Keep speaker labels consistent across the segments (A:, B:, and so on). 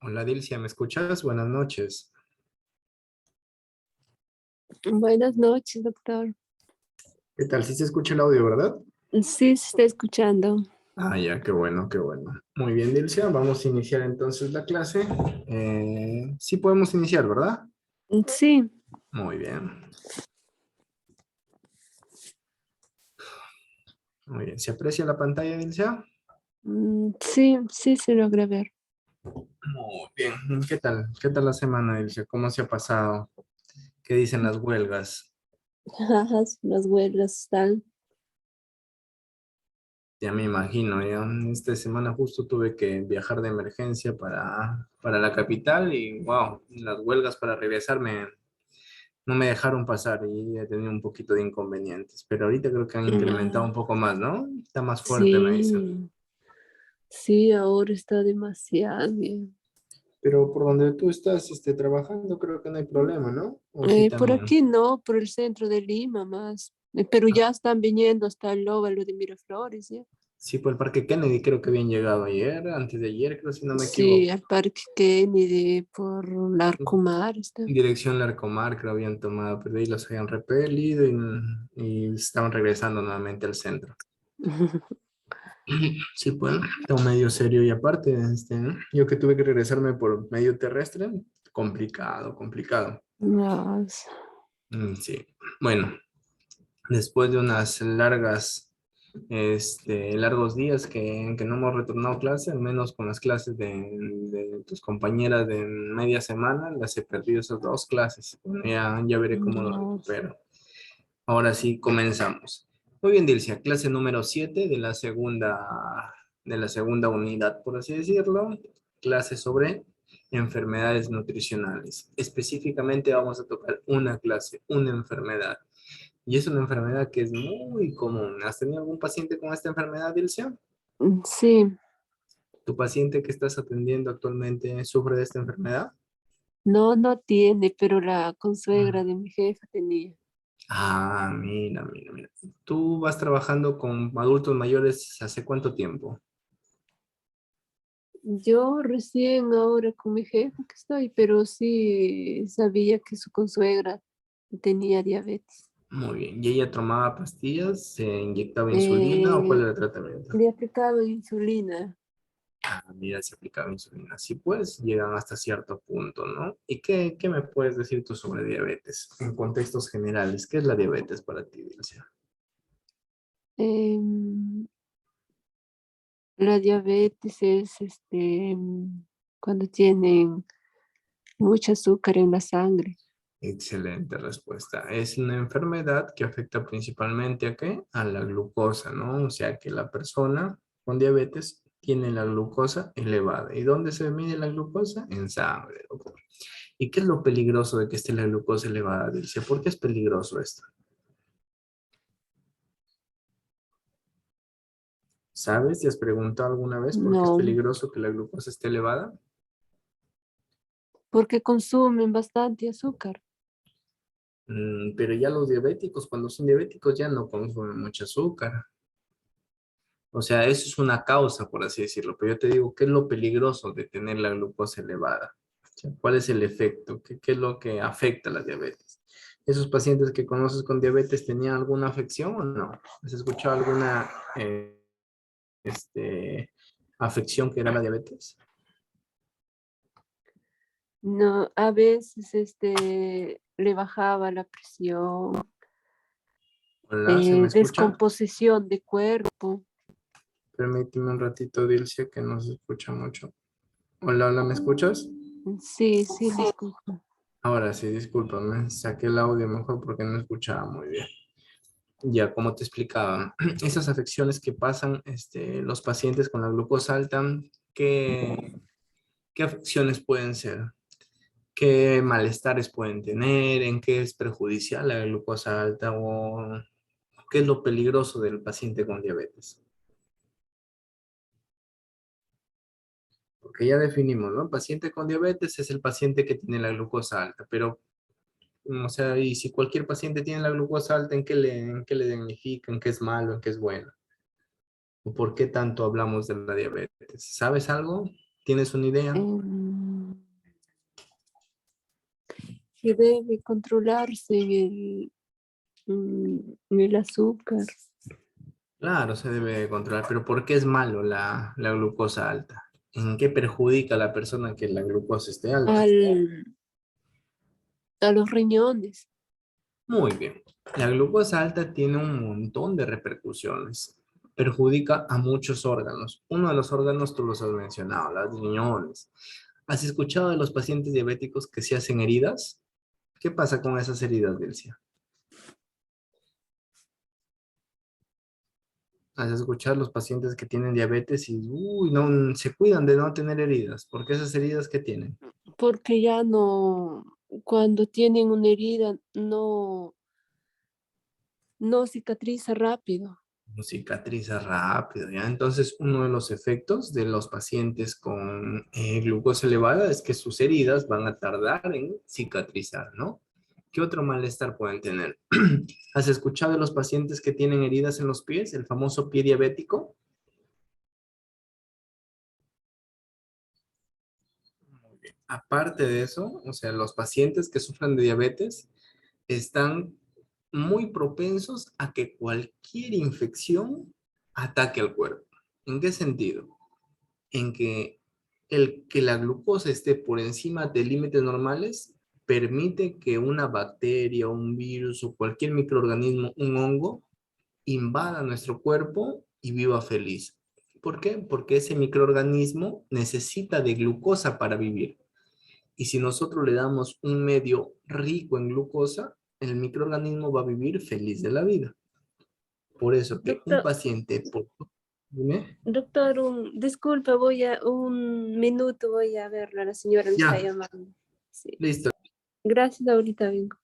A: Hola Dilcia, ¿me escuchas? Buenas noches.
B: Buenas noches, doctor.
A: ¿Qué tal? Sí se escucha el audio, ¿verdad?
B: Sí, se está escuchando.
A: Ah, ya, qué bueno, qué bueno. Muy bien, Dilcia, vamos a iniciar entonces la clase. Sí podemos iniciar, ¿verdad?
B: Sí,
A: Muy bien, muy bien. ¿Se aprecia la pantalla, Dilcia?
B: sí, se logra ver.
A: Muy bien. ¿Qué tal? ¿Qué tal la semana, Dilcia? ¿Cómo se ha pasado? ¿Qué dicen las huelgas?
B: Las huelgas están.
A: Ya me imagino, ya esta semana justo tuve que viajar de emergencia para la capital y wow, las huelgas para regresarme no me dejaron pasar y he tenido un poquito de inconvenientes, pero ahorita creo que han incrementado un
B: Ah,
A: poco más, ¿no? Está más fuerte, me dicen.
B: sí, sí, ahora está demasiado bien.
A: Pero por donde tú estás trabajando, creo que no hay problema, ¿no? O sí
B: Por
A: también.
B: aquí no, por el centro de Lima más. Pero ya están viniendo hasta el óvalo de Miraflores, ¿ya?
A: Sí, por el Parque Kennedy creo que habían llegado ayer, antes de ayer, creo si no me
B: Sí,
A: equivoco.
B: al Parque Kennedy, por Larcomar está.
A: Dirección Larcomar creo habían tomado, pero de ahí los habían repelido y estaban regresando nuevamente al centro. Sí, pues, está medio serio y aparte, yo que tuve que regresarme por medio terrestre, complicado, complicado.
B: Más.
A: Sí, bueno, después de unas largos días que no hemos retornado a clase, al menos con las clases de tus compañeras de media semana, las he perdido esas dos clases. Bueno, ya veré cómo lo
B: Más.
A: recupero. Ahora sí, comenzamos. Muy bien, Dilcia, clase número 7 de la segunda unidad, por así decirlo, clase sobre enfermedades nutricionales. Específicamente vamos a tocar una clase, una enfermedad. Y es una enfermedad que es muy común. ¿Has tenido algún paciente con esta enfermedad, Dilcia?
B: Sí.
A: ¿Tu paciente que estás atendiendo actualmente sufre de esta enfermedad?
B: No, no tiene, pero la
A: Mm.
B: consuegra de mi jefa tenía.
A: Ah, mira, mira, mira. ¿Tú vas trabajando con adultos mayores hace cuánto tiempo?
B: Yo recién ahora con mi jefa que estoy, pero sí sabía que su consuegra tenía diabetes.
A: Muy bien. ¿Y ella tomaba pastillas? ¿Se inyectaba insulina o cuál
B: Eh,
A: era el tratamiento?
B: le aplicaba insulina.
A: Ah, mira, se aplicaba insulina. Sí, pues llegan hasta cierto punto, ¿no? ¿Y qué me puedes decir tú sobre diabetes en contextos generales? ¿Qué es la diabetes para ti, Dilcia?
B: Em, la diabetes es cuando tienen mucho azúcar en la sangre.
A: Excelente respuesta. Es una enfermedad que afecta principalmente ¿a qué? A la glucosa, ¿no? O sea que la persona con diabetes tiene la glucosa elevada. ¿Y dónde se mide la glucosa? En sangre, doctor. ¿Y qué es lo peligroso de que esté la glucosa elevada, Dilcia? ¿Por qué es peligroso esto? ¿Sabes? ¿Te has preguntado alguna vez por qué es
B: No,
A: peligroso que la glucosa esté elevada?
B: porque consumen bastante azúcar.
A: Pero ya los diabéticos, cuando son diabéticos, ya no consumen mucho azúcar. O sea, eso es una causa, por así decirlo. Pero yo te digo, ¿qué es lo peligroso de tener la glucosa elevada? O sea, ¿cuál es el efecto? ¿Qué es lo que afecta a la diabetes? ¿Esos pacientes que conoces con diabetes tenían alguna afección o no? ¿Has escuchado alguna este, afección que era la diabetes?
B: No, a veces le bajaba la presión,
A: Hola, ¿se me escucha?
B: descomposición de cuerpo.
A: Permíteme un ratito, Dilcia, que no se escucha mucho. Hola, hola, ¿me escuchas?
B: Sí, sí, le escucho.
A: Ahora sí, discúlpame, saqué el audio mejor porque no escuchaba muy bien. Ya, como te explicaba, esas afecciones que pasan los pacientes con la glucosa alta, ¿qué, qué afecciones pueden ser? ¿Qué malestares pueden tener? ¿En qué es perjudicial la glucosa alta? ¿O qué es lo peligroso del paciente con diabetes? Porque ya definimos, ¿no? El paciente con diabetes es el paciente que tiene la glucosa alta, pero, o sea, y si cualquier paciente tiene la glucosa alta, en qué le dignifica? ¿En qué es malo? ¿En qué es bueno? ¿O por qué tanto hablamos de la diabetes? ¿Sabes algo? ¿Tienes una idea?
B: que debe controlarse en el azúcar.
A: Claro, se debe de controlar, pero ¿por qué es malo la glucosa alta? ¿En qué perjudica a la persona que la glucosa esté alta?
B: al, a los riñones.
A: Muy bien. La glucosa alta tiene un montón de repercusiones. Perjudica a muchos órganos. Uno de los órganos tú los has mencionado, las riñones. ¿Has escuchado de los pacientes diabéticos que se hacen heridas? ¿Qué pasa con esas heridas, Delcia? Has escuchado los pacientes que tienen diabetes y uy, no, se cuidan de no tener heridas, porque esas heridas que tienen
B: Porque ya no, cuando tienen una herida, no cicatriza rápido.
A: no cicatriza rápido, ¿ya? Entonces, uno de los efectos de los pacientes con glucosa elevada es que sus heridas van a tardar en cicatrizar, ¿no? ¿Qué otro malestar pueden tener? ¿Has escuchado de los pacientes que tienen heridas en los pies, el famoso pie diabético? Muy bien. Aparte de eso, o sea, los pacientes que sufren de diabetes están muy propensos a que cualquier infección ataque al cuerpo. ¿En qué sentido? En que el que la glucosa esté por encima de límites normales permite que una bacteria, un virus o cualquier microorganismo, un hongo, invada nuestro cuerpo y viva feliz. ¿Por qué? Porque ese microorganismo necesita de glucosa para vivir. Y si nosotros le damos un medio rico en glucosa, el microorganismo va a vivir feliz de la vida. Por eso que un
B: Doctor,
A: paciente, dime,
B: doctor, disculpa, un minuto, voy a verlo, la señora me está
A: ya,
B: llamando. Sí.
A: listo.
B: Gracias, ahorita vengo.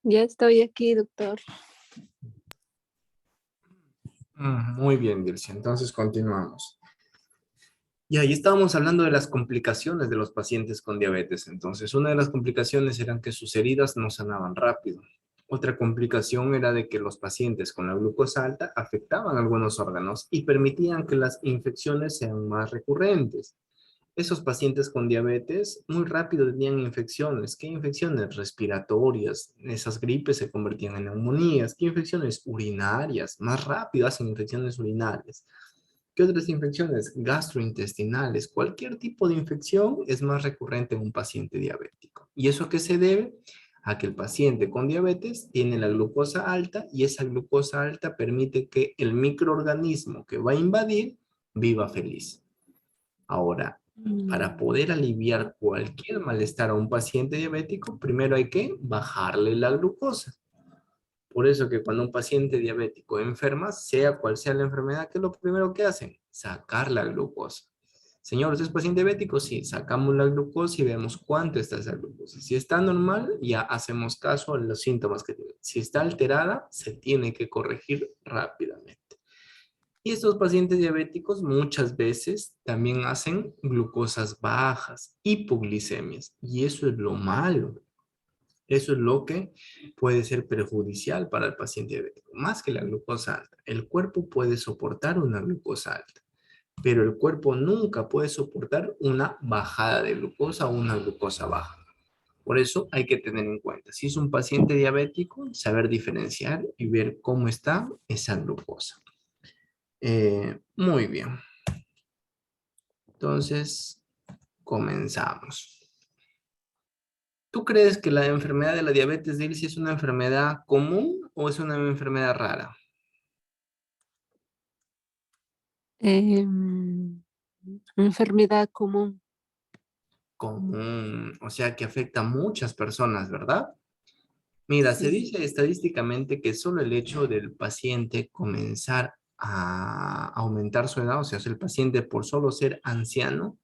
B: Ya estoy aquí, doctor.
A: Muy bien, Dilcia. Entonces continuamos. Y ahí estábamos hablando de las complicaciones de los pacientes con diabetes. Entonces, una de las complicaciones eran que sus heridas no sanaban rápido. Otra complicación era de que los pacientes con la glucosa alta afectaban algunos órganos y permitían que las infecciones sean más recurrentes. Esos pacientes con diabetes muy rápido tenían infecciones. ¿Qué infecciones? Respiratorias. Esas gripes se convertían en neumonías. ¿Qué infecciones? Urinarias. Más rápido hacen infecciones urinarias. ¿Qué otras infecciones? Gastrointestinales. Cualquier tipo de infección es más recurrente en un paciente diabético. ¿Y eso a qué se debe? A que el paciente con diabetes tiene la glucosa alta y esa glucosa alta permite que el microorganismo que va a invadir viva feliz. Ahora, para poder aliviar cualquier malestar a un paciente diabético, primero hay que bajarle la glucosa. Por eso que cuando un paciente diabético enferma, sea cual sea la enfermedad, ¿qué es lo primero que hacen? Sacar la glucosa. Señor, ¿usted es paciente diabético? Sí, sacamos la glucosa y vemos cuánto está esa glucosa. Si está normal, ya hacemos caso a los síntomas que tiene. Si está alterada, se tiene que corregir rápidamente. Y estos pacientes diabéticos muchas veces también hacen glucosas bajas, hipoglicemias, y eso es lo malo. Eso es lo que puede ser perjudicial para el paciente diabético, más que la glucosa alta. El cuerpo puede soportar una glucosa alta, pero el cuerpo nunca puede soportar una bajada de glucosa o una glucosa baja. Por eso hay que tener en cuenta, si es un paciente diabético, saber diferenciar y ver cómo está esa glucosa. Muy bien. Entonces, comenzamos. ¿Tú crees que la enfermedad de la diabetes de Ilse es una enfermedad común o es una enfermedad rara?
B: Em, Enfermedad común.
A: Común, o sea que afecta a muchas personas, ¿verdad? Mira, se
B: Sí.
A: dice estadísticamente que solo el hecho del paciente comenzar a aumentar su edad, o sea, el paciente por solo ser anciano,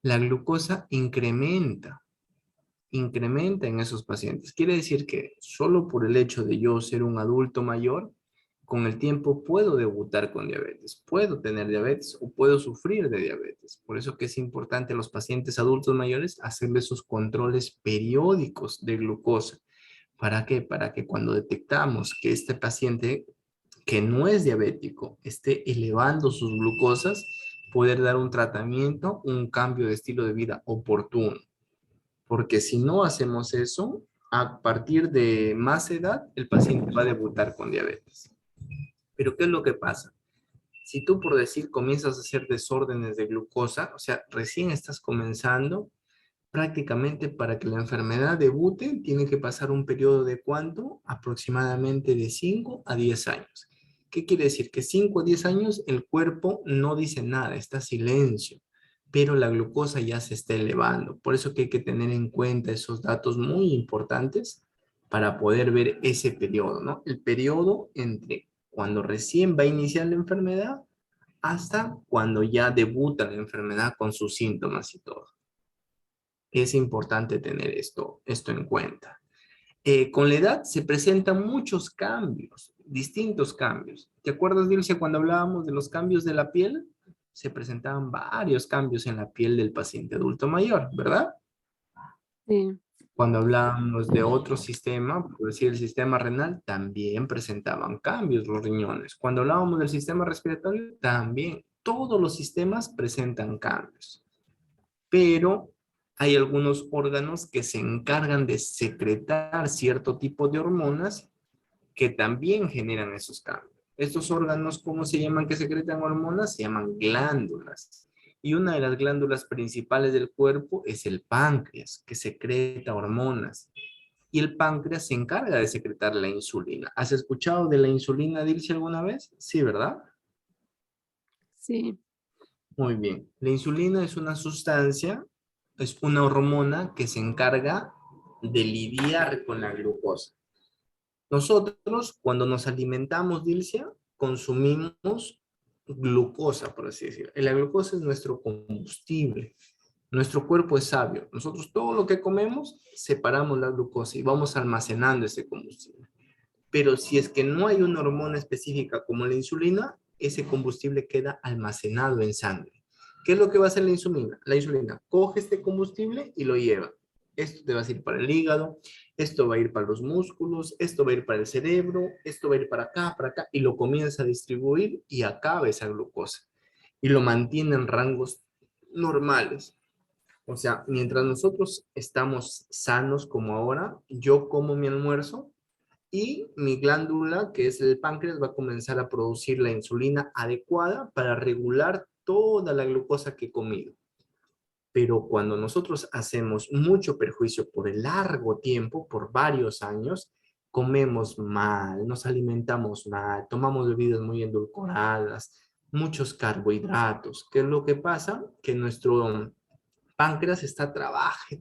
A: la glucosa incrementa en esos pacientes. Quiere decir que solo por el hecho de yo ser un adulto mayor, con el tiempo puedo debutar con diabetes, puedo tener diabetes o puedo sufrir de diabetes. Por eso que es importante a los pacientes adultos mayores hacerles sus controles periódicos de glucosa. ¿Para qué? Para que cuando detectamos que este paciente que no es diabético esté elevando sus glucosas, poder dar un tratamiento, un cambio de estilo de vida oportuno. Porque si no hacemos eso, a partir de más edad, el paciente va a debutar con diabetes. Pero ¿qué es lo que pasa? Si tú, por decir, comienzas a hacer desórdenes de glucosa, o sea, recién estás comenzando, prácticamente para que la enfermedad debute, tiene que pasar un periodo de ¿cuánto? Aproximadamente de 5 a 10 años. ¿Qué quiere decir? Que 5 a 10 años el cuerpo no dice nada, está silencio, pero la glucosa ya se está elevando. Por eso que hay que tener en cuenta esos datos muy importantes para poder ver ese periodo, ¿no? El periodo entre cuando recién va a iniciar la enfermedad hasta cuando ya debuta la enfermedad con sus síntomas y todo. Es importante tener esto en cuenta. Con la edad se presentan muchos cambios, distintos cambios. ¿Te acuerdas, Dilce, cuando hablábamos de los cambios de la piel? Se presentaban varios cambios en la piel del paciente adulto mayor, ¿verdad?
B: Sí.
A: Cuando hablábamos de otro sistema, por decir el sistema renal, también presentaban cambios los riñones. Cuando hablábamos del sistema respiratorio, también todos los sistemas presentan cambios. Pero hay algunos órganos que se encargan de secretar cierto tipo de hormonas que también generan esos cambios. Estos órganos, ¿cómo se llaman que secretan hormonas? Se llaman glándulas. Y una de las glándulas principales del cuerpo es el páncreas, que secreta hormonas. Y el páncreas se encarga de secretar la insulina. ¿Has escuchado de la insulina, Dilce, alguna vez? Sí, ¿verdad?
B: Sí.
A: Muy bien. La insulina es una sustancia, es una hormona que se encarga de lidiar con la glucosa. Nosotros, cuando nos alimentamos, Dilcia, consumimos glucosa, por así decirlo. La glucosa es nuestro combustible. Nuestro cuerpo es sabio. Nosotros todo lo que comemos, separamos la glucosa y vamos almacenando ese combustible. Pero si es que no hay una hormona específica como la insulina, ese combustible queda almacenado en sangre. ¿Qué es lo que va a hacer la insulina? La insulina coge este combustible y lo lleva. Esto te va a ir para el hígado, esto va a ir para los músculos, esto va a ir para el cerebro, esto va a ir para acá, y lo comienza a distribuir y acaba esa glucosa. Y lo mantiene en rangos normales. O sea, mientras nosotros estamos sanos como ahora, yo como mi almuerzo y mi glándula, que es el páncreas, va a comenzar a producir la insulina adecuada para regular toda la glucosa que he comido. Pero cuando nosotros hacemos mucho perjuicio por el largo tiempo, por varios años, comemos mal, nos alimentamos mal, tomamos bebidas muy endulcoradas, muchos carbohidratos. ¿Qué es lo que pasa? Que nuestro páncreas está trabaje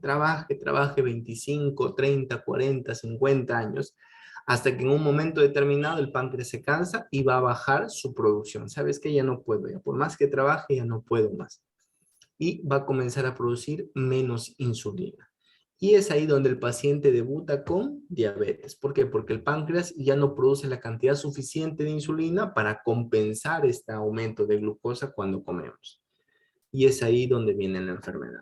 A: 25, 30, 40, 50 años, hasta que en un momento determinado el páncreas se cansa y va a bajar su producción. ¿Sabes que ya no puedo? Ya por más que trabaje, ya no puedo más. Y va a comenzar a producir menos insulina. Y es ahí donde el paciente debuta con diabetes. ¿Por qué? Porque el páncreas ya no produce la cantidad suficiente de insulina para compensar este aumento de glucosa cuando comemos. Y es ahí donde viene la enfermedad.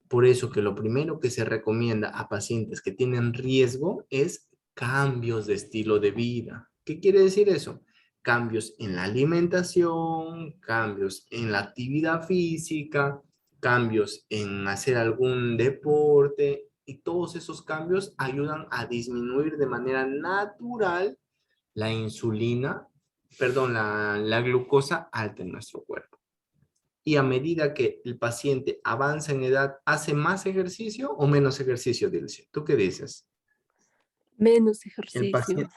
A: Por eso que lo primero que se recomienda a pacientes que tienen riesgo es cambios de estilo de vida. ¿Qué quiere decir eso? Cambios en la alimentación, cambios en la actividad física, cambios en hacer algún deporte, y todos esos cambios ayudan a disminuir de manera natural la insulina, perdón, la glucosa alta en nuestro cuerpo. Y a medida que el paciente avanza en edad, ¿hace más ejercicio o menos ejercicio, Dilce? ¿Tú qué dices?
B: Menos
A: El
B: ejercicio.
A: paciente,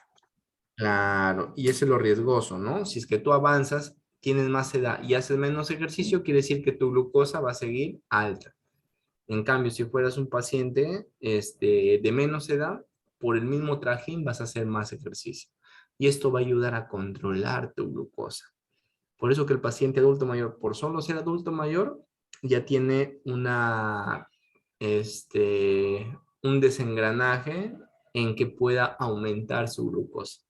A: claro, y eso es lo riesgoso, ¿no? Si es que tú avanzas, tienes más edad y haces menos ejercicio, quiere decir que tu glucosa va a seguir alta. En cambio, si fueras un paciente de menos edad, por el mismo trajín vas a hacer más ejercicio. Y esto va a ayudar a controlar tu glucosa. Por eso que el paciente adulto mayor, por solo ser adulto mayor, ya tiene un desengranaje en que pueda aumentar su glucosa.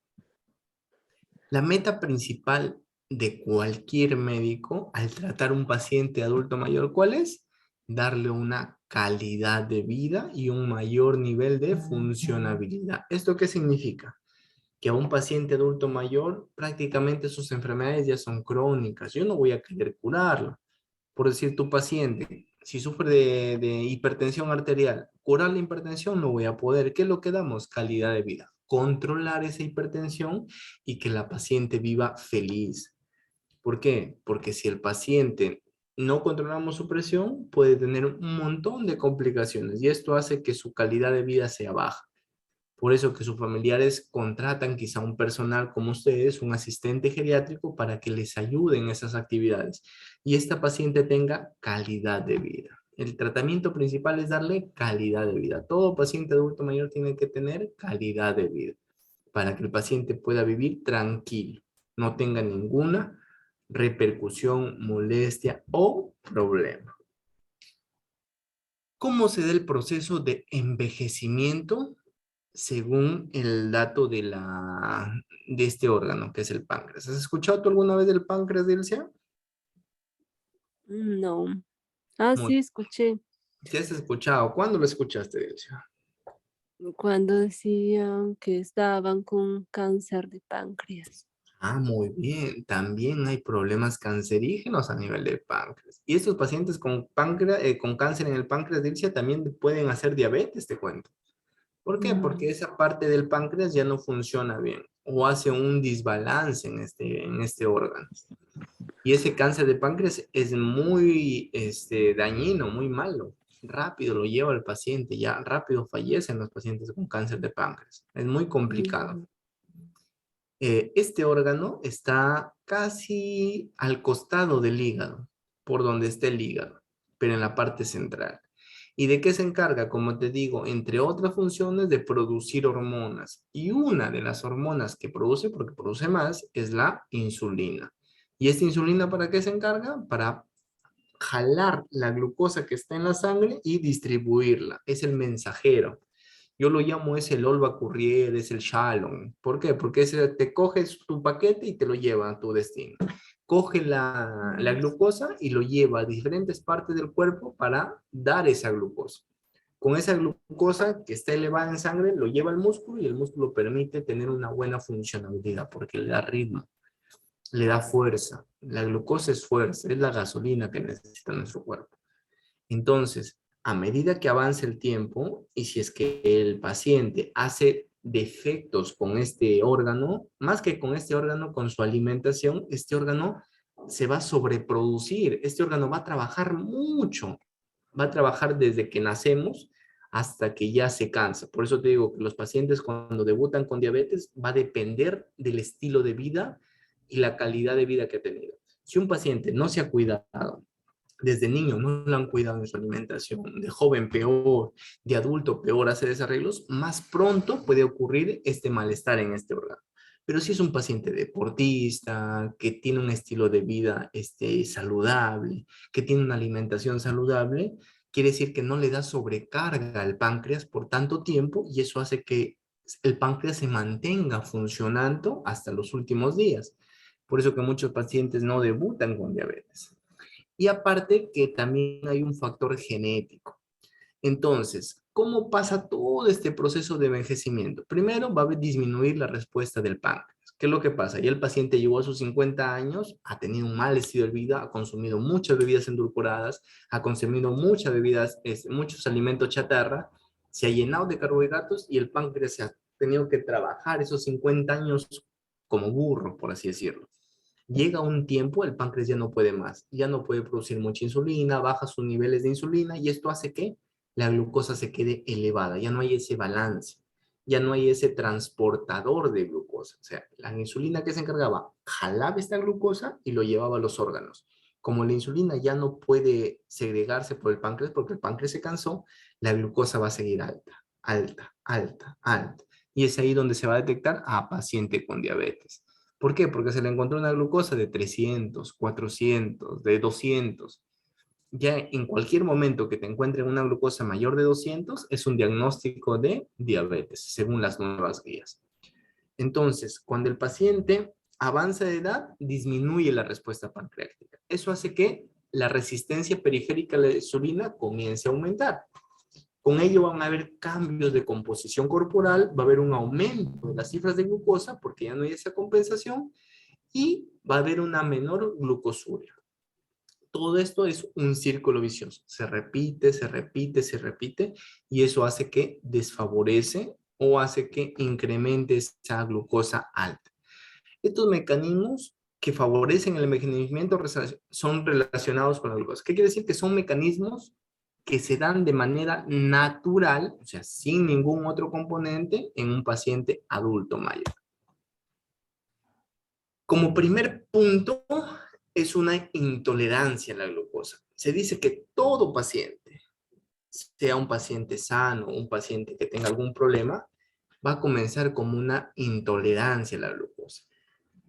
A: La meta principal de cualquier médico al tratar un paciente adulto mayor, ¿cuál es? Darle una calidad de vida y un mayor nivel de funcionabilidad. ¿Esto qué significa? Que a un paciente adulto mayor prácticamente sus enfermedades ya son crónicas. Yo no voy a querer curarlo. Por decir, tu paciente, si sufre de hipertensión arterial, curar la hipertensión no voy a poder. ¿Qué es lo que damos? Calidad de vida. Controlar esa hipertensión y que la paciente viva feliz. ¿Por qué? Porque si el paciente no controlamos su presión, puede tener un montón de complicaciones y esto hace que su calidad de vida sea baja. Por eso que sus familiares contratan quizá un personal como ustedes, un asistente geriátrico, para que les ayude en esas actividades y esta paciente tenga calidad de vida. El tratamiento principal es darle calidad de vida. Todo paciente adulto mayor tiene que tener calidad de vida para que el paciente pueda vivir tranquilo, no tenga ninguna repercusión, molestia o problema. ¿Cómo se da el proceso de envejecimiento según el dato de este órgano, que es el páncreas? ¿Has escuchado tú alguna vez del páncreas, Dilcia?
B: No. Ah,
A: Muy,
B: sí, escuché
A: ¿sí has escuchado? ¿Cuándo lo escuchaste, Dilcia?
B: cuando decían que estaban con cáncer de páncreas.
A: Ah, muy bien. También hay problemas cancerígenos a nivel de páncreas. Y estos pacientes con páncreas, con cáncer en el páncreas, Dilcia, también pueden hacer diabetes, te cuento. ¿Por qué? Porque
B: Mm,
A: esa parte del páncreas ya no funciona bien o hace un desbalance en este órgano. Y ese cáncer de páncreas es muy dañino, muy malo. Rápido lo lleva el paciente, ya rápido fallecen los pacientes con cáncer de páncreas. Es muy complicado.
B: mm.
A: Este órgano está casi al costado del hígado, por donde está el hígado, pero en la parte central. ¿Y de qué se encarga? Como te digo, entre otras funciones, de producir hormonas. Y una de las hormonas que produce, porque produce más, es la insulina. ¿Y esta insulina para qué se encarga? Para jalar la glucosa que está en la sangre y distribuirla. Es el mensajero. Yo lo llamo es el Olva Courier, es el Shalom. ¿Por qué? Porque ese, te coges tu paquete y te lo lleva a tu destino. Coge la glucosa y lo lleva a diferentes partes del cuerpo para dar esa glucosa. Con esa glucosa que está elevada en sangre, lo lleva al músculo y el músculo permite tener una buena funcionalidad porque le da ritmo, le da fuerza. La glucosa es fuerza, es la gasolina que necesita nuestro cuerpo. Entonces, a medida que avance el tiempo y si es que el paciente hace defectos con este órgano, más que con este órgano, con su alimentación, este órgano se va a sobreproducir, este órgano va a trabajar mucho, va a trabajar desde que nacemos hasta que ya se cansa. Por eso te digo que los pacientes cuando debutan con diabetes va a depender del estilo de vida y la calidad de vida que ha tenido. Si un paciente no se ha cuidado, desde niño no lo han cuidado en su alimentación, de joven peor, de adulto peor hace desarreglos, más pronto puede ocurrir este malestar en este órgano. Pero si es un paciente deportista, que tiene un estilo de vida saludable, que tiene una alimentación saludable, quiere decir que no le da sobrecarga al páncreas por tanto tiempo y eso hace que el páncreas se mantenga funcionando hasta los últimos días. Por eso que muchos pacientes no debutan con diabetes. Y aparte que también hay un factor genético. Entonces, ¿cómo pasa todo este proceso de envejecimiento? Primero va a disminuir la respuesta del páncreas. ¿Qué es lo que pasa? Ya el paciente llegó a sus 50 años, ha tenido un mal estilo de vida, ha consumido muchas bebidas endulcoradas, ha consumido muchas bebidas, muchos alimentos chatarra, se ha llenado de carbohidratos y el páncreas se ha tenido que trabajar esos 50 años como burro, por así decirlo. Llega un tiempo, el páncreas ya no puede más, ya no puede producir mucha insulina, baja sus niveles de insulina y esto hace que la glucosa se quede elevada, ya no hay ese balance, ya no hay ese transportador de glucosa. O sea, la insulina que se encargaba jalaba esta glucosa y lo llevaba a los órganos. Como la insulina ya no puede segregarse por el páncreas porque el páncreas se cansó, la glucosa va a seguir alta, alta, alta, alta. Y es ahí donde se va a detectar a paciente con diabetes. ¿Por qué? Porque se le encontró una glucosa de 300, 400, de 200. Ya en cualquier momento que te encuentren una glucosa mayor de 200, es un diagnóstico de diabetes, según las nuevas guías. Entonces, cuando el paciente avanza de edad, disminuye la respuesta pancreática. Eso hace que la resistencia periférica a la insulina comience a aumentar. Con ello van a haber cambios de composición corporal, va a haber un aumento de las cifras de glucosa porque ya no hay esa compensación y va a haber una menor glucosuria. Todo esto es un círculo vicioso. Se repite, se repite, se repite y eso hace que desfavorece o hace que incremente esa glucosa alta. Estos mecanismos que favorecen el envejecimiento son relacionados con la glucosa. ¿Qué quiere decir? Que son mecanismos que se dan de manera natural, o sea, sin ningún otro componente en un paciente adulto mayor. Como primer punto, es una intolerancia a la glucosa. Se dice que todo paciente, sea un paciente sano, un paciente que tenga algún problema, va a comenzar como una intolerancia a la glucosa.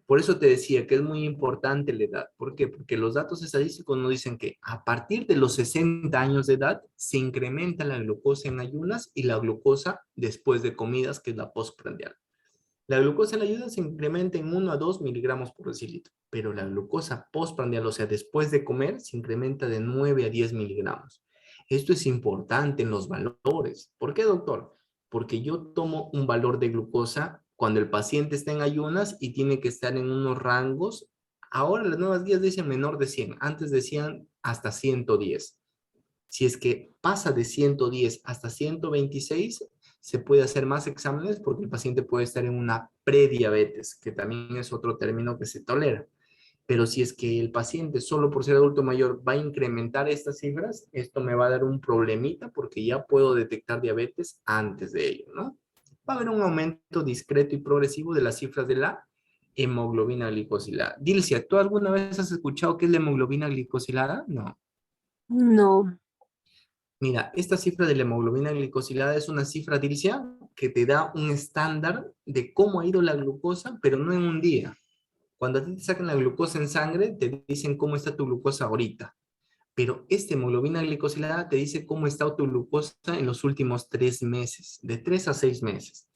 A: Por eso te decía que es muy importante la edad. ¿Por qué? Porque los datos estadísticos nos dicen que a partir de los 60 años de edad se incrementa la glucosa en ayunas y la glucosa después de comidas, que es la postprandial. La glucosa en ayunas se incrementa en 1 a 2 miligramos por decilitro, pero la glucosa postprandial, o sea, después de comer, se incrementa de 9 a 10 miligramos. Esto es importante en los valores. ¿Por qué, doctor? Porque yo tomo un valor de glucosa cuando el paciente está en ayunas y tiene que estar en unos rangos. Ahora las nuevas guías dicen menor de 100, antes decían hasta 110. Si es que pasa de 110 hasta 126, se puede hacer más exámenes porque el paciente puede estar en una prediabetes, que también es otro término que se tolera. Pero si es que el paciente solo por ser adulto mayor va a incrementar estas cifras, esto me va a dar un problemita porque ya puedo detectar diabetes antes de ello, ¿no? Va a haber un aumento discreto y progresivo de las cifras de la hemoglobina glicosilada. Dilcia, ¿tú alguna vez has escuchado qué es la hemoglobina glicosilada? No.
B: No.
A: Mira, esta cifra de la hemoglobina glicosilada es una cifra, Dilcia, que te da un estándar de cómo ha ido la glucosa, pero no en un día. Cuando a ti te sacan la glucosa en sangre, te dicen cómo está tu glucosa ahorita. Pero esta hemoglobina glicosilada te dice cómo está tu glucosa en los últimos 3 meses, de 3 a 6 meses.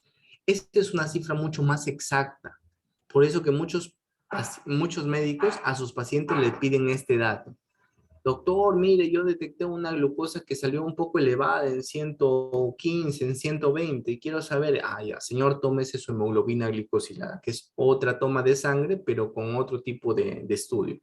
A: Esta es una cifra mucho más exacta. Por eso que muchos médicos a sus pacientes le piden este dato. Doctor, mire, yo detecté una glucosa que salió un poco elevada en 115, en 120, y quiero saber, ya, señor, tómese su hemoglobina glicosilada, que es otra toma de sangre, pero con otro tipo de estudio.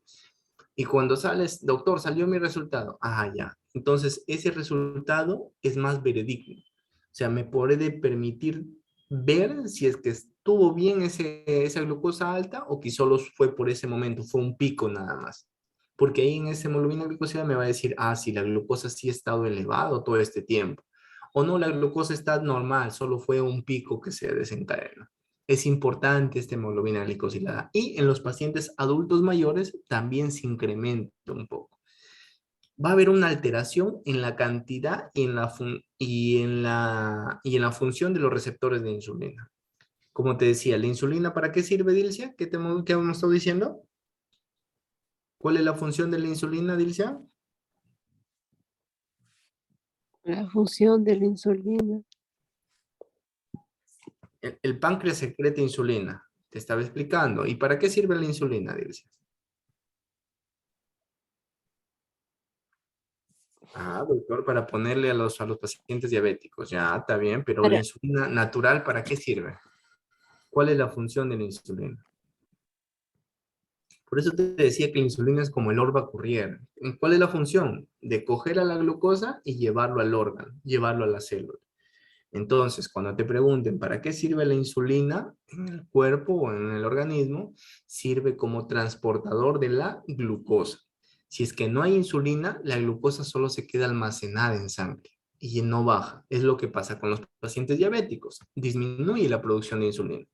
A: Y cuando sales, doctor, salió mi resultado. Ya. Entonces, ese resultado es más veredicto. O sea, me puede permitir ver si es que estuvo bien esa glucosa alta o que solo fue por ese momento, fue un pico nada más. Porque ahí en ese hemoglobina glicosilada me va a decir, sí, la glucosa sí ha estado elevado todo este tiempo. O no, la glucosa está normal, solo fue un pico que se desencadenó. Es importante esta hemoglobina glicosilada. Y en los pacientes adultos mayores también se incrementa un poco. Va a haber una alteración en la cantidad y en la función de los receptores de insulina. Como te decía, ¿la insulina para qué sirve, Dilcia? ¿Qué hemos estado diciendo? ¿Cuál es la función de la insulina, Dilcia?
B: La función de la insulina.
A: El páncreas secreta insulina. Te estaba explicando. ¿Y para qué sirve la insulina, Dilcia? Doctor, para ponerle a los pacientes diabéticos. Ya, está bien, pero la
B: Para,
A: insulina natural, ¿para qué sirve? ¿Cuál es la función de la insulina? Por eso te decía que la insulina es como el Orba Courier. ¿Cuál es la función? De coger a la glucosa y llevarlo al órgano, llevarlo a la célula. Entonces, cuando te pregunten para qué sirve la insulina en el cuerpo o en el organismo, sirve como transportador de la glucosa. Si es que no hay insulina, la glucosa solo se queda almacenada en sangre y no baja. Es lo que pasa con los pacientes diabéticos. Disminuye la producción de insulina.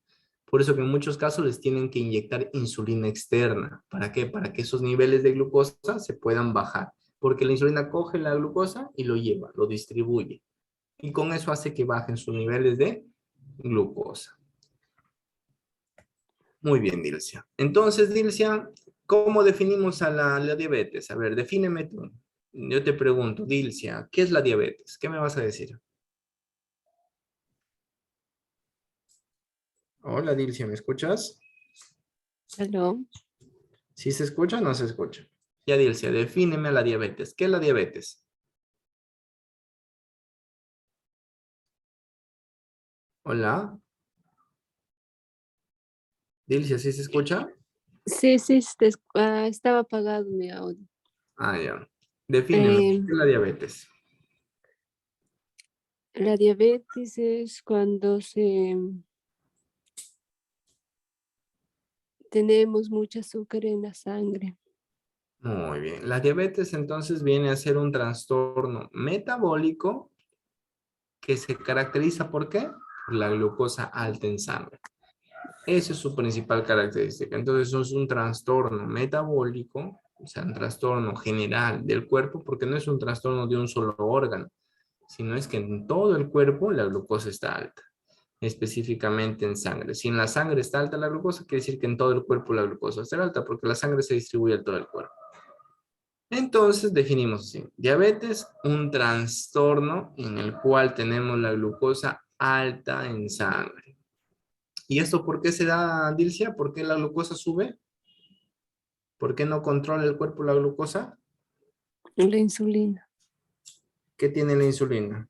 A: Por eso que en muchos casos les tienen que inyectar insulina externa. ¿Para qué? Para que esos niveles de glucosa se puedan bajar. Porque la insulina coge la glucosa y lo lleva, lo distribuye y con eso hace que bajen sus niveles de glucosa. Muy bien, Dilcia. Entonces, Dilcia, ¿cómo definimos a la diabetes? A ver, defíneme tú. Yo te pregunto, Dilcia, ¿qué es la diabetes? ¿Qué me vas a decir? Hola, Dilcia, ¿me escuchas?
B: ¿aló?
A: ¿Sí se escucha o no se escucha? Ya, Dilcia, defíneme a la diabetes. ¿Qué es la diabetes? Hola, Dilcia, ¿sí se escucha?
B: Sí, sí, estaba apagado mi audio.
A: Ya. Defíneme, ¿qué
B: Eh,
A: es la diabetes?
B: la diabetes es cuando tenemos mucho azúcar en la sangre.
A: Muy bien. La diabetes entonces viene a ser un trastorno metabólico que se caracteriza ¿por qué? Por la glucosa alta en sangre. Esa es su principal característica. Entonces, eso es un trastorno metabólico, o sea, un trastorno general del cuerpo, porque no es un trastorno de un solo órgano, sino es que en todo el cuerpo la glucosa está alta, específicamente en sangre. Si en la sangre está alta la glucosa, quiere decir que en todo el cuerpo la glucosa está alta, porque la sangre se distribuye a todo el cuerpo. Entonces definimos así, diabetes, un trastorno en el cual tenemos la glucosa alta en sangre. ¿Y esto por qué se da, Dilcia? ¿Por qué la glucosa sube? ¿Por qué no controla el cuerpo la glucosa?
B: La insulina,
A: ¿Qué tiene la insulina?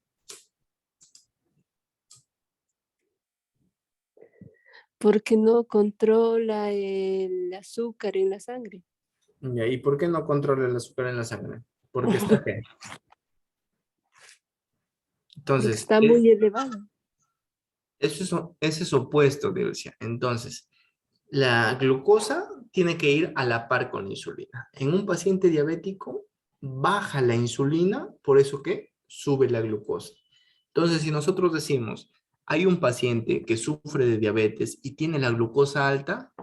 B: porque no controla el azúcar en la sangre,
A: ¿Y por qué no controla el azúcar en la sangre? Porque está qué.
B: porque
A: Entonces,
B: está muy elevada.
A: ese es opuesto, Dilcia. Entonces, la glucosa tiene que ir a la par con la insulina. En un paciente diabético baja la insulina, por eso que sube la glucosa. Entonces, si nosotros decimos, hay un paciente que sufre de diabetes y tiene la glucosa alta,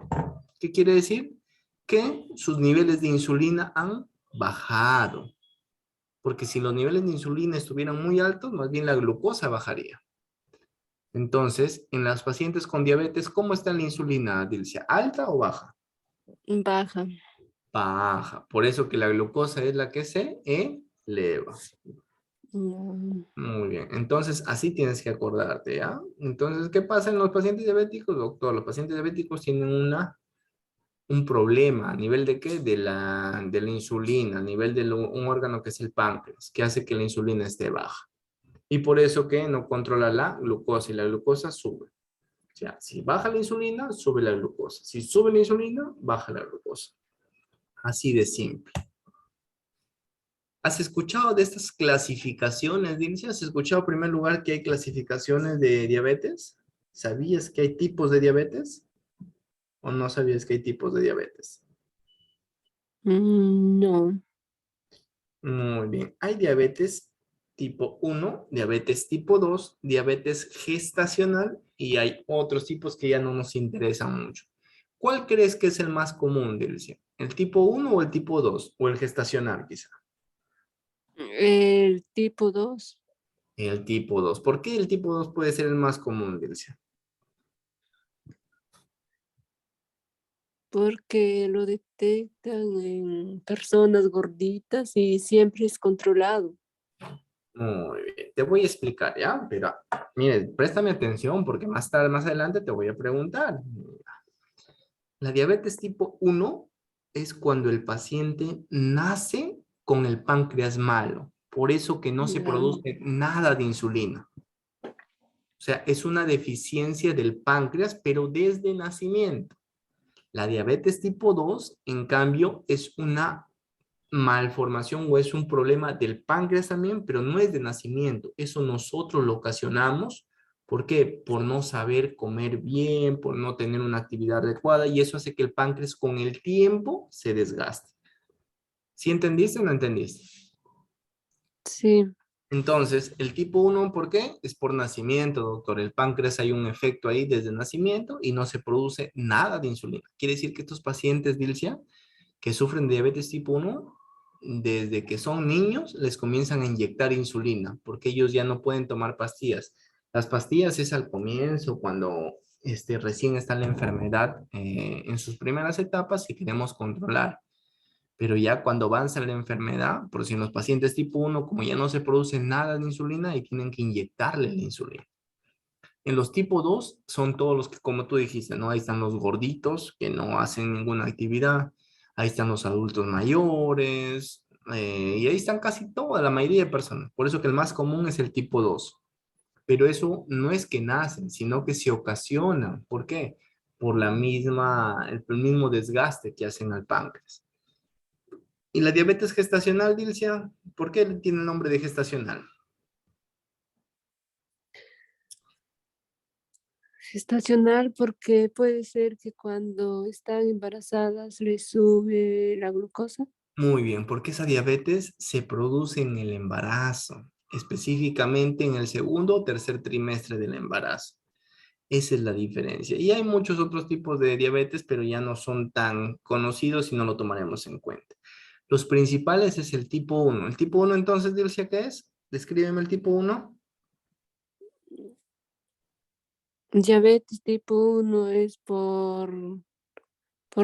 A: ¿qué quiere decir? Que sus niveles de insulina han bajado. Porque si los niveles de insulina estuvieran muy altos, más bien la glucosa bajaría. Entonces, en las pacientes con diabetes, ¿cómo está la insulina, Dilcia? ¿Alta o baja?
B: Baja.
A: baja. Por eso que la glucosa es la que se eleva.
B: Mm,
A: Muy bien, entonces así tienes que acordarte, ¿ya? Entonces, ¿qué pasa en los pacientes diabéticos, doctor? Los pacientes diabéticos tienen un problema a nivel de qué? De la insulina, a nivel de un órgano que es el páncreas, que hace que la insulina esté baja. Y por eso que no controla la glucosa y la glucosa sube. O sea, si baja la insulina, sube la glucosa. Si sube la insulina, baja la glucosa. Así de simple. ¿Has escuchado de estas clasificaciones, Dincy? ¿Has escuchado en primer lugar que hay clasificaciones de diabetes? ¿Sabías que hay tipos de diabetes? ¿O no sabías que hay tipos de diabetes?
B: no.
A: Muy bien. Hay diabetes tipo uno, diabetes tipo 2, diabetes gestacional y hay otros tipos que ya no nos interesan mucho. ¿Cuál crees que es el más común, Dilcia? ¿El tipo uno o el tipo 2 o el gestacional quizá?
B: El tipo 2
A: El tipo 2. ¿Por qué el tipo 2 puede ser el más común, Dilcia?
B: porque lo detectan en personas gorditas y siempre es controlado.
A: Muy bien, te voy a explicar, ¿ya? Pero, mire, préstame atención porque más tarde, más adelante te voy a preguntar. La diabetes tipo uno es cuando el paciente nace con el páncreas malo, por eso que no se
B: Ya,
A: produce nada de insulina. O sea, es una deficiencia del páncreas, pero desde nacimiento. La diabetes tipo 2, en cambio, es una malformación o es un problema del páncreas también, pero no es de nacimiento. Eso nosotros lo ocasionamos. ¿Por qué? Por no saber comer bien, por no tener una actividad adecuada y eso hace que el páncreas con el tiempo se desgaste. ¿Sí entendiste o no entendiste?
B: sí,
A: Entonces, el tipo uno, ¿por qué? Es por nacimiento, doctor. El páncreas hay un efecto ahí desde nacimiento y no se produce nada de insulina. Quiere decir que estos pacientes, Dilcia, que sufren de diabetes tipo uno desde que son niños, les comienzan a inyectar insulina, porque ellos ya no pueden tomar pastillas. Las pastillas es al comienzo, cuando recién está la enfermedad en sus primeras etapas y queremos controlar. Pero ya cuando avanza la enfermedad, por si en los pacientes tipo uno como ya no se produce nada de insulina y tienen que inyectarle la insulina. En los tipo 2 son todos los que, como tú dijiste, ¿no? Ahí están los gorditos que no hacen ninguna actividad, ahí están los adultos mayores, y ahí están casi toda la mayoría de personas. Por eso que el más común es el tipo 2. Pero eso no es que nacen, sino que se ocasionan. ¿Por qué? Por el mismo desgaste que hacen al páncreas. ¿Y la diabetes gestacional, Dilcia? ¿Por qué tiene el nombre de gestacional?
B: gestacional porque puede ser que cuando están embarazadas les sube la glucosa.
A: Muy bien, porque esa diabetes se produce en el embarazo, específicamente en el segundo o tercer trimestre del embarazo. Esa es la diferencia. Y hay muchos otros tipos de diabetes, pero ya no son tan conocidos y no lo tomaremos en cuenta. Los principales es el tipo uno. El tipo uno, entonces, Dilcia, ¿qué es? Descríbeme el tipo uno.
B: Diabetes tipo 1 es por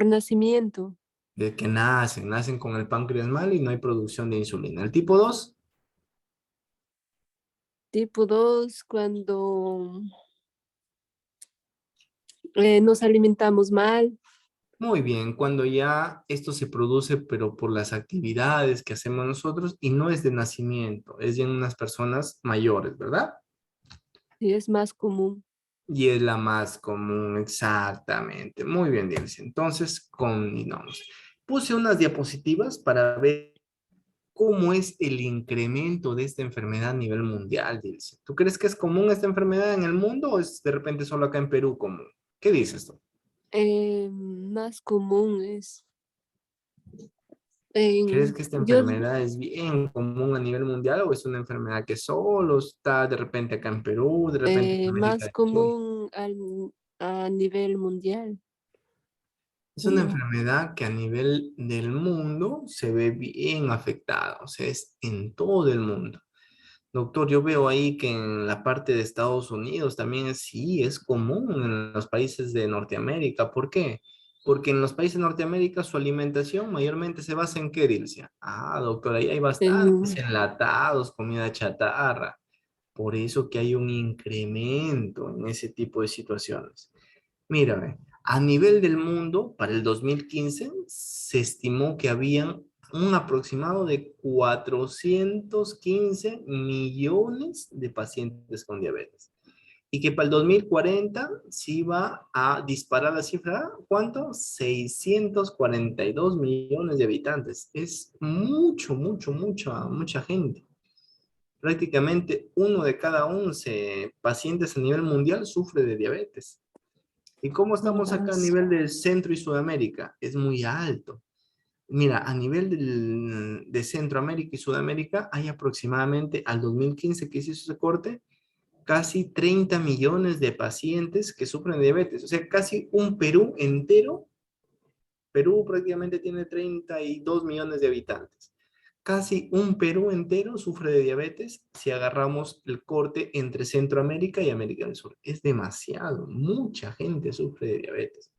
B: nacimiento.
A: De que nacen con el páncreas mal y no hay producción de insulina. El tipo 2.
B: Tipo 2 cuando nos alimentamos mal.
A: Muy bien, cuando ya esto se produce, pero por las actividades que hacemos nosotros y no es de nacimiento, es ya en unas personas mayores, ¿verdad?
B: Sí, es más común.
A: Y es la más común, exactamente. Muy bien, Diana. Entonces, continuamos. Puse unas diapositivas para ver cómo es el incremento de esta enfermedad a nivel mundial, Dilce. ¿Tú crees que es común esta enfermedad en el mundo o es de repente solo acá en Perú común? ¿Qué dices tú?
B: Más común es
A: ¿Crees
B: en,
A: que esta
B: yo,
A: enfermedad es bien común a nivel mundial o es una enfermedad que solo está de repente acá en Perú, de repente en América
B: más
A: del Sur?
B: común a nivel mundial.
A: Es una
B: No.
A: enfermedad que a nivel del mundo se ve bien afectada, o sea, es en todo el mundo. Doctor, yo veo ahí que en la parte de Estados Unidos también sí, es común en los países de Norteamérica. ¿Por qué? Porque en los países de Norteamérica su alimentación mayormente se basa en qué, Dilcia. Ah, doctor, ahí hay bastantes
B: En,
A: enlatados, comida chatarra. Por eso que hay un incremento en ese tipo de situaciones. Mira, ve, a nivel del mundo, para el 2015 se estimó que habían un aproximado de 415 millones de pacientes con diabetes. Y que para el 2040 se iba a disparar la cifra, ¿cuánto? 642 millones de habitantes. Es mucho, mucho, mucha gente. Prácticamente uno de cada 11 pacientes a nivel mundial sufre de diabetes. ¿Y cómo estamos acá a
B: las-
A: nivel del Centro y Sudamérica? Es muy alto. Mira, a nivel de Centroamérica y Sudamérica hay aproximadamente al 2015 que se hizo ese corte, casi 30 millones de pacientes que sufren de diabetes. O sea, casi un Perú entero. Perú prácticamente tiene 32 millones de habitantes. Casi un Perú entero sufre de diabetes si agarramos el corte entre Centroamérica y América del Sur. Es demasiado, mucha gente sufre de diabetes.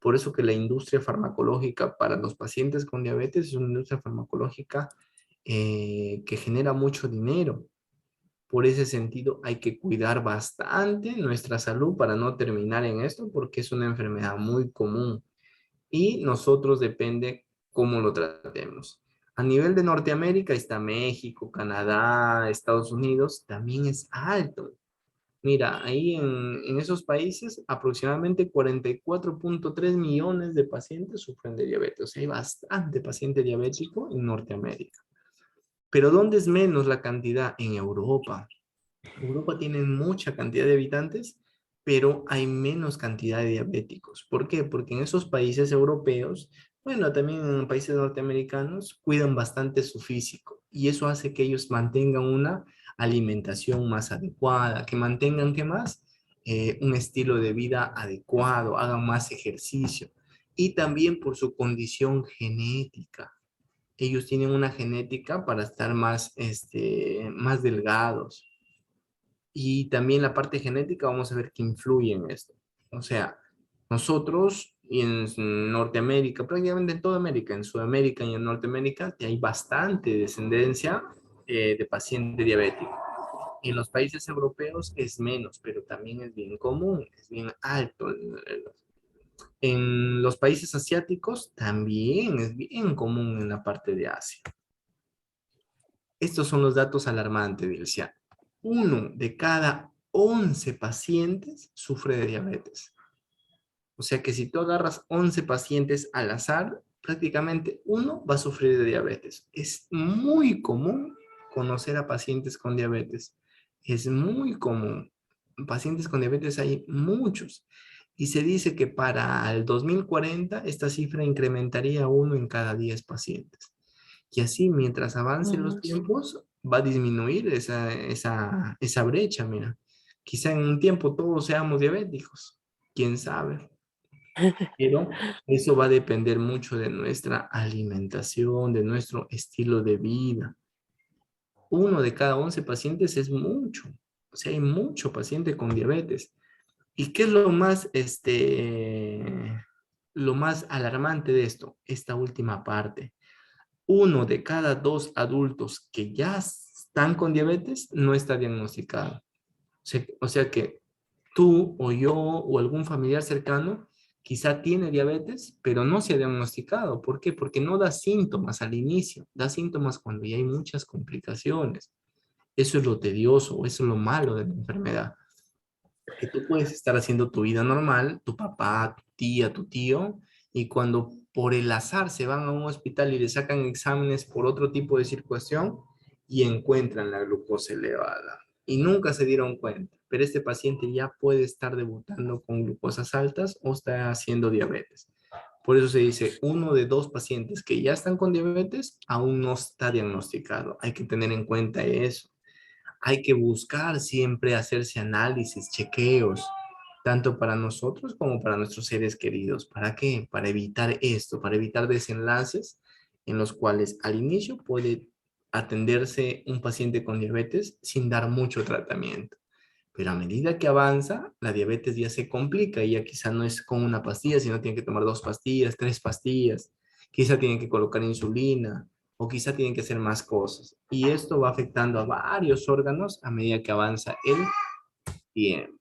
A: Por eso que la industria farmacológica para los pacientes con diabetes es una industria farmacológica que genera mucho dinero. Por ese sentido, hay que cuidar bastante nuestra salud para no terminar en esto, porque es una enfermedad muy común y nosotros depende cómo lo tratemos. A nivel de Norteamérica está México, Canadá, Estados Unidos, también es alto. Mira, ahí en esos países aproximadamente 44.3 millones de pacientes sufren de diabetes. O sea, hay bastante paciente diabético en Norteamérica. Pero ¿dónde es menos la cantidad? En Europa. Europa tiene mucha cantidad de habitantes, pero hay menos cantidad de diabéticos. ¿Por qué? Porque en esos países europeos, bueno, también en países norteamericanos, cuidan bastante su físico y eso hace que ellos mantengan una alimentación más adecuada, que mantengan, ¿qué más? Un estilo de vida adecuado, hagan más ejercicio y también por su condición genética. Ellos tienen una genética para estar más, más delgados y también la parte genética, vamos a ver que influye en esto. O sea, nosotros y en Norteamérica, prácticamente en toda América, en Sudamérica y en Norteamérica, hay bastante descendencia de paciente diabético. En los países europeos es menos, pero también es bien común, es bien alto. En los países asiáticos también es bien común en la parte de Asia. Estos son los datos alarmantes, Dilcia. Uno de cada 11 pacientes sufre de diabetes. O sea que si tú agarras 11 pacientes al azar, prácticamente uno va a sufrir de diabetes. Es muy común conocer a pacientes con diabetes. Es muy común. Pacientes con diabetes hay muchos. Y se dice que para el 2040 esta cifra incrementaría a uno en cada 10 pacientes. Y así, mientras avancen los
B: las-
A: tiempos, va a disminuir esa brecha, mira. Quizá en un tiempo todos seamos diabéticos, quién sabe. Pero eso va a depender mucho de nuestra alimentación, de nuestro estilo de vida. Uno de cada 11 pacientes es mucho. O sea, hay mucho paciente con diabetes. ¿Y qué es lo más alarmante de esto? Esta última parte. Uno de cada dos adultos que ya están con diabetes no está diagnosticado. O sea que tú o yo o algún familiar cercano quizá tiene diabetes, pero no se ha diagnosticado. ¿Por qué? Porque no da síntomas al inicio, da síntomas cuando ya hay muchas complicaciones. Eso es lo tedioso, eso es lo malo de la enfermedad, que tú puedes estar haciendo tu vida normal, tu papá, tu tía, tu tío, y cuando por el azar se van a un hospital y le sacan exámenes por otro tipo de circulación y encuentran la glucosa elevada y nunca se dieron cuenta, pero este paciente ya puede estar debutando con glucosas altas o está haciendo diabetes. Por eso se dice, uno de dos pacientes que ya están con diabetes aún no está diagnosticado. Hay que tener en cuenta eso. Hay que buscar siempre hacerse análisis, chequeos, tanto para nosotros como para nuestros seres queridos. ¿Para qué? Para evitar esto, para evitar desenlaces en los cuales al inicio puede atenderse un paciente con diabetes sin dar mucho tratamiento. Pero a medida que avanza, la diabetes ya se complica y ya quizá no es con una pastilla, sino tiene que tomar 2 pastillas, 3 pastillas, quizá tienen que colocar insulina o quizá tienen que hacer más cosas. Y esto va afectando a varios órganos a medida que avanza el tiempo.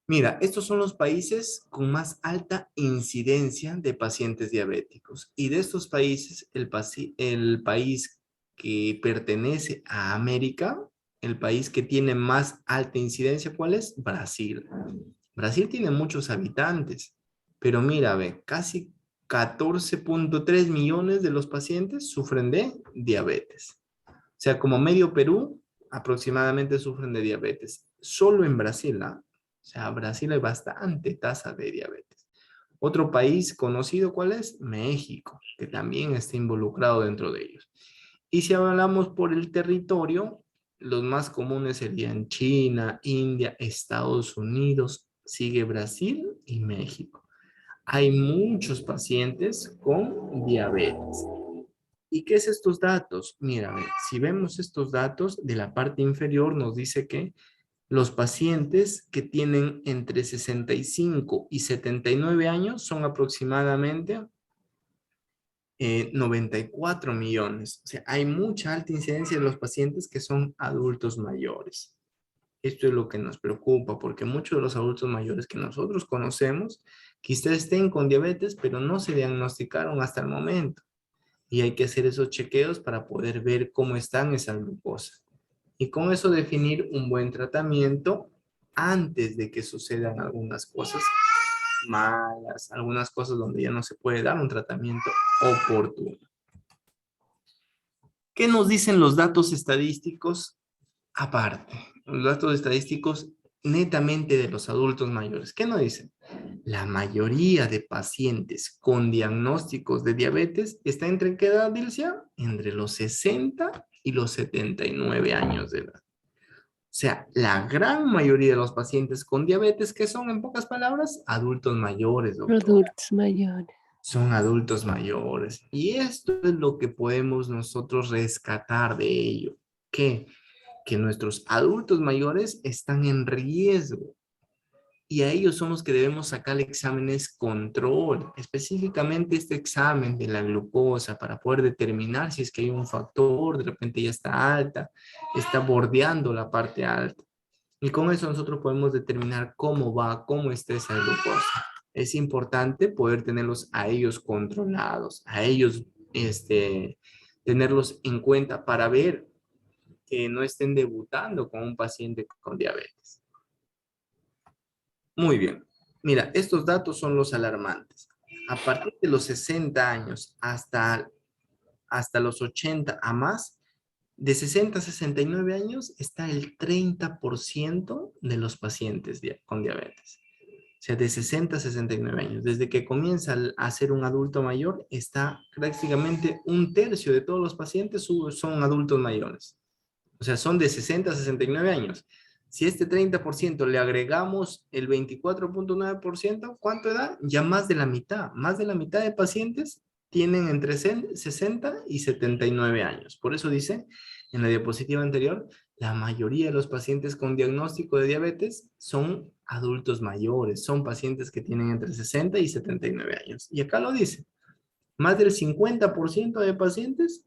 A: Mira, estos son los países con más alta incidencia de pacientes diabéticos. Y de estos países, el país que pertenece a América, el país que tiene más alta incidencia, ¿cuál es? Brasil. Brasil tiene muchos habitantes, pero mira, ve, casi 14,3 millones de los pacientes sufren de diabetes. O sea, como medio Perú, aproximadamente sufren de diabetes. Solo en Brasil, ¿ah? O sea, Brasil hay bastante tasa de diabetes. Otro país conocido, ¿cuál es? México, que también está involucrado dentro de ellos. Y si hablamos por el territorio, los más comunes serían China, India, Estados Unidos, sigue Brasil y México. Hay muchos pacientes con diabetes. ¿Y qué es estos datos? Mira, ve, si vemos estos datos de la parte inferior, nos dice que los pacientes que tienen entre 65 y 79 años son aproximadamente 94 millones. O sea, hay mucha alta incidencia de los pacientes que son adultos mayores. Esto es lo que nos preocupa, porque muchos de los adultos mayores que nosotros conocemos quizás estén con diabetes, pero no se diagnosticaron hasta el momento. Y hay que hacer esos chequeos para poder ver cómo están esa glucosa. Y con eso definir un buen tratamiento antes de que sucedan algunas cosas malas, algunas cosas donde ya no se puede dar un tratamiento oportuno. ¿Qué nos dicen los datos estadísticos aparte? Los datos estadísticos netamente de los adultos mayores. ¿Qué nos dicen? La mayoría de pacientes con diagnósticos de diabetes está entre qué edad, Dilcia? Entre los 60 y los 79 años de edad. O sea, la gran mayoría de los pacientes con diabetes, ¿qué son en pocas palabras? Adultos mayores, doctora.
B: Adultos mayores.
A: Son adultos mayores. Y esto es lo que podemos nosotros rescatar de ello. ¿Qué? Que nuestros adultos mayores están en riesgo y a ellos son los que debemos sacar exámenes control, específicamente este examen de la glucosa para poder determinar si es que hay un factor, de repente ya está alta, está bordeando la parte alta. Y con eso nosotros podemos determinar cómo va, cómo está esa glucosa. Es importante poder tenerlos a ellos controlados, a ellos tenerlos en cuenta para ver que no estén debutando con un paciente con diabetes. Muy bien. Mira, estos datos son los alarmantes. A partir de los 60 años hasta los 80 a más, de 60 a 69 años está el 30% de los pacientes con diabetes. O sea, de 60 a 69 años. Desde que comienza a ser un adulto mayor, está prácticamente un tercio de todos los pacientes son adultos mayores. O sea, son de 60 a 69 años. Si este 30% le agregamos el 24,9%, ¿cuánto da? Ya más de la mitad. Más de la mitad de pacientes tienen entre 60 y 79 años. Por eso dice en la diapositiva anterior, la mayoría de los pacientes con diagnóstico de diabetes son adultos mayores, son pacientes que tienen entre 60 y 79 años. Y acá lo dice, más del 50% de pacientes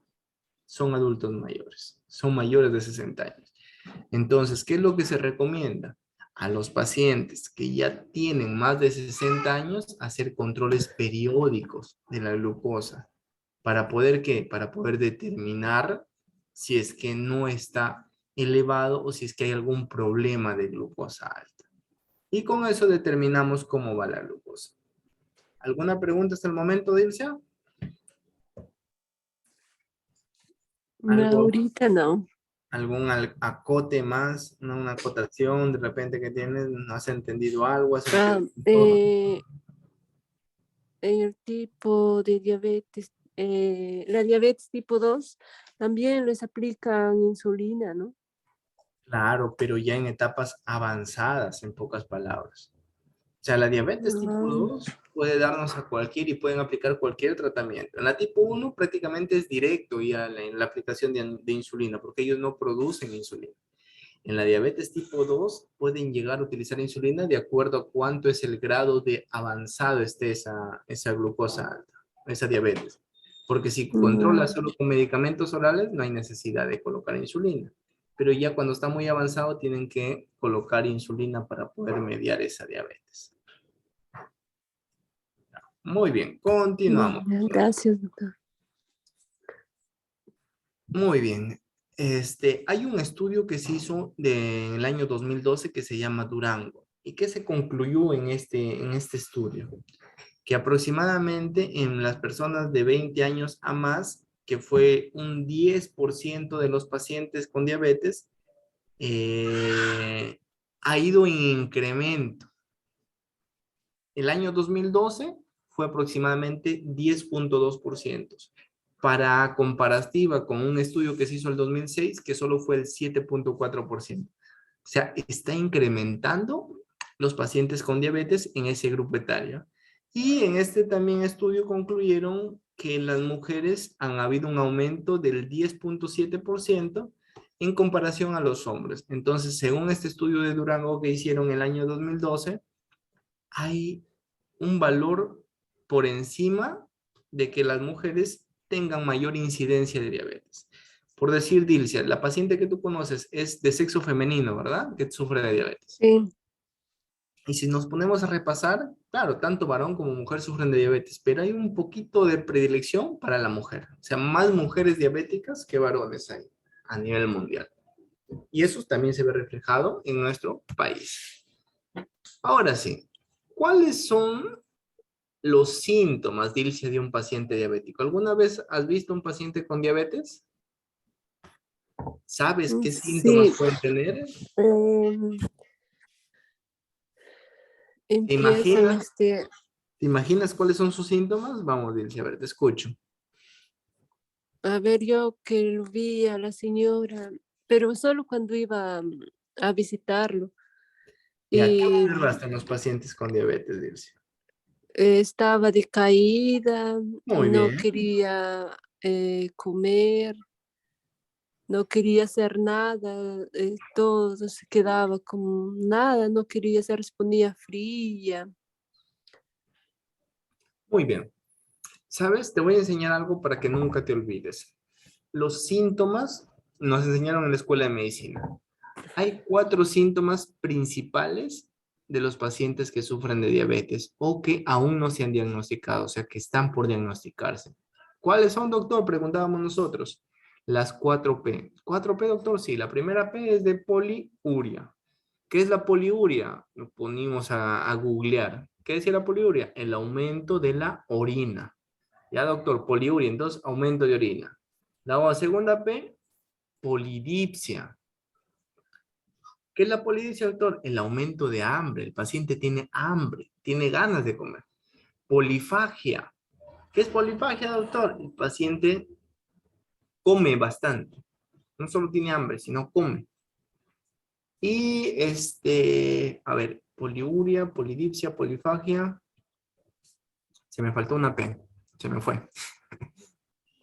A: son adultos mayores, son mayores de 60 años. Entonces, ¿qué es lo que se recomienda? A los pacientes que ya tienen más de 60 años, hacer controles periódicos de la glucosa. ¿Para poder qué? Para poder determinar si es que no está elevado o si es que hay algún problema de glucosa alta. Y con eso determinamos cómo va la glucosa. ¿Alguna pregunta hasta el momento, Dilcia?
B: No,
A: ¿Algo
B: ahorita no.
A: algún acote más, ¿no? Una acotación de repente que tienes, no has entendido algo, has
B: Ah,
A: entendido todo?
B: el tipo de diabetes, la diabetes tipo 2 también les aplican insulina, ¿no?
A: Claro, pero ya en etapas avanzadas, en pocas palabras. O sea, la diabetes tipo
B: Ah,
A: 2 puede darnos a cualquier y pueden aplicar cualquier tratamiento. En la tipo 1 prácticamente es directo ya la aplicación de insulina, porque ellos no producen insulina. En la diabetes tipo 2 pueden llegar a utilizar insulina de acuerdo a cuánto es el grado de avanzado esté esa glucosa alta, esa diabetes. Porque si controla
B: Mm,
A: solo con medicamentos orales, no hay necesidad de colocar insulina. Pero ya cuando está muy avanzado, tienen que colocar insulina para poder mediar esa diabetes. Muy bien, continuamos.
B: Gracias, doctor.
A: Muy bien. Hay un estudio que se hizo en el año 2012 que se llama Durango. ¿Y qué se concluyó en este estudio? Que aproximadamente en las personas de 20 años a más, que fue un 10% de los pacientes con diabetes, ha ido en incremento. El año 2012 fue aproximadamente 10,2%. Para comparativa con un estudio que se hizo el 2006, que solo fue el 7,4%. O sea, está incrementando los pacientes con diabetes en ese grupo etario. Y en este también estudio concluyeron que en las mujeres han habido un aumento del 10,7% en comparación a los hombres. Entonces, según este estudio de Durango que hicieron el año 2012, hay un valor por encima de que las mujeres tengan mayor incidencia de diabetes. Por decir, Dilcia, la paciente que tú conoces es de sexo femenino, ¿verdad? Que sufre de diabetes.
B: Sí,
A: Y si nos ponemos a repasar, claro, tanto varón como mujer sufren de diabetes, pero hay un poquito de predilección para la mujer. O sea, más mujeres diabéticas que varones hay a nivel mundial. Y eso también se ve reflejado en nuestro país. Ahora sí, ¿cuáles son los síntomas, Dilcia, de un paciente diabético? ¿Alguna vez has visto un paciente con diabetes? ¿Sabes qué síntomas
B: sí.
A: pueden tener?
B: em,
A: ¿Te
B: empiezan
A: imaginas, te imaginas cuáles son sus síntomas? Vamos, Dilcia, a ver, te escucho.
B: a ver, yo que lo vi a la señora, pero solo cuando iba a visitarlo.
A: ¿Ya qué
B: Y
A: observaste en los pacientes con diabetes, Dilcia?
B: estaba decaída,
A: Muy
B: no
A: bien,
B: quería comer, no quería hacer nada, todo se quedaba como nada, no quería, se respondía fría.
A: muy bien. ¿Sabes? Te voy a enseñar algo para que nunca te olvides. Los síntomas nos enseñaron en la escuela de medicina. Hay 4 síntomas principales de los pacientes que sufren de diabetes o que aún no se han diagnosticado, o sea, que están por diagnosticarse. ¿Cuáles son, doctor? Preguntábamos nosotros. Las 4P. 4P, doctor, sí. La primera P es de poliuria. ¿Qué es la poliuria? Nos ponimos a googlear. ¿Qué decía la poliuria? El aumento de la orina. Ya, doctor, poliuria, entonces aumento de orina. La segunda P, polidipsia. ¿Qué es la polidipsia, doctor? El aumento de hambre. El paciente tiene hambre, tiene ganas de comer. Polifagia. ¿Qué es polifagia, doctor? El paciente come bastante. No solo tiene hambre, sino come. Y a ver, poliuria, polidipsia, polifagia. Se me faltó una P. Se me fue.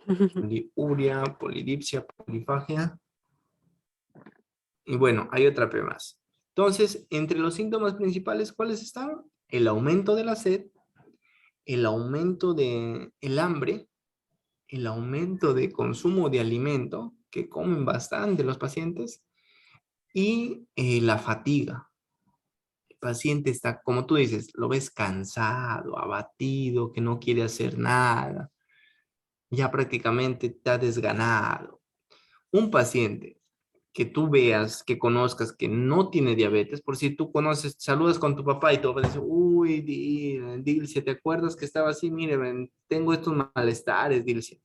A: Poliuria, polidipsia, polifagia. Y bueno, hay otra P más. Entonces, entre los síntomas principales, ¿cuáles están? El aumento de la sed, el aumento de el hambre, el aumento de consumo de alimento, que comen bastante los pacientes, y la fatiga. El paciente está, como tú dices, lo ves cansado, abatido, que no quiere hacer nada, ya prácticamente está desganado. Un paciente que tú veas, que conozcas que no tiene diabetes, por si tú conoces, saludas con tu papá y tu papá dice, uy, Dilcia, ¿te acuerdas que estaba así? Mire, ven, tengo estos malestares, Dilcia.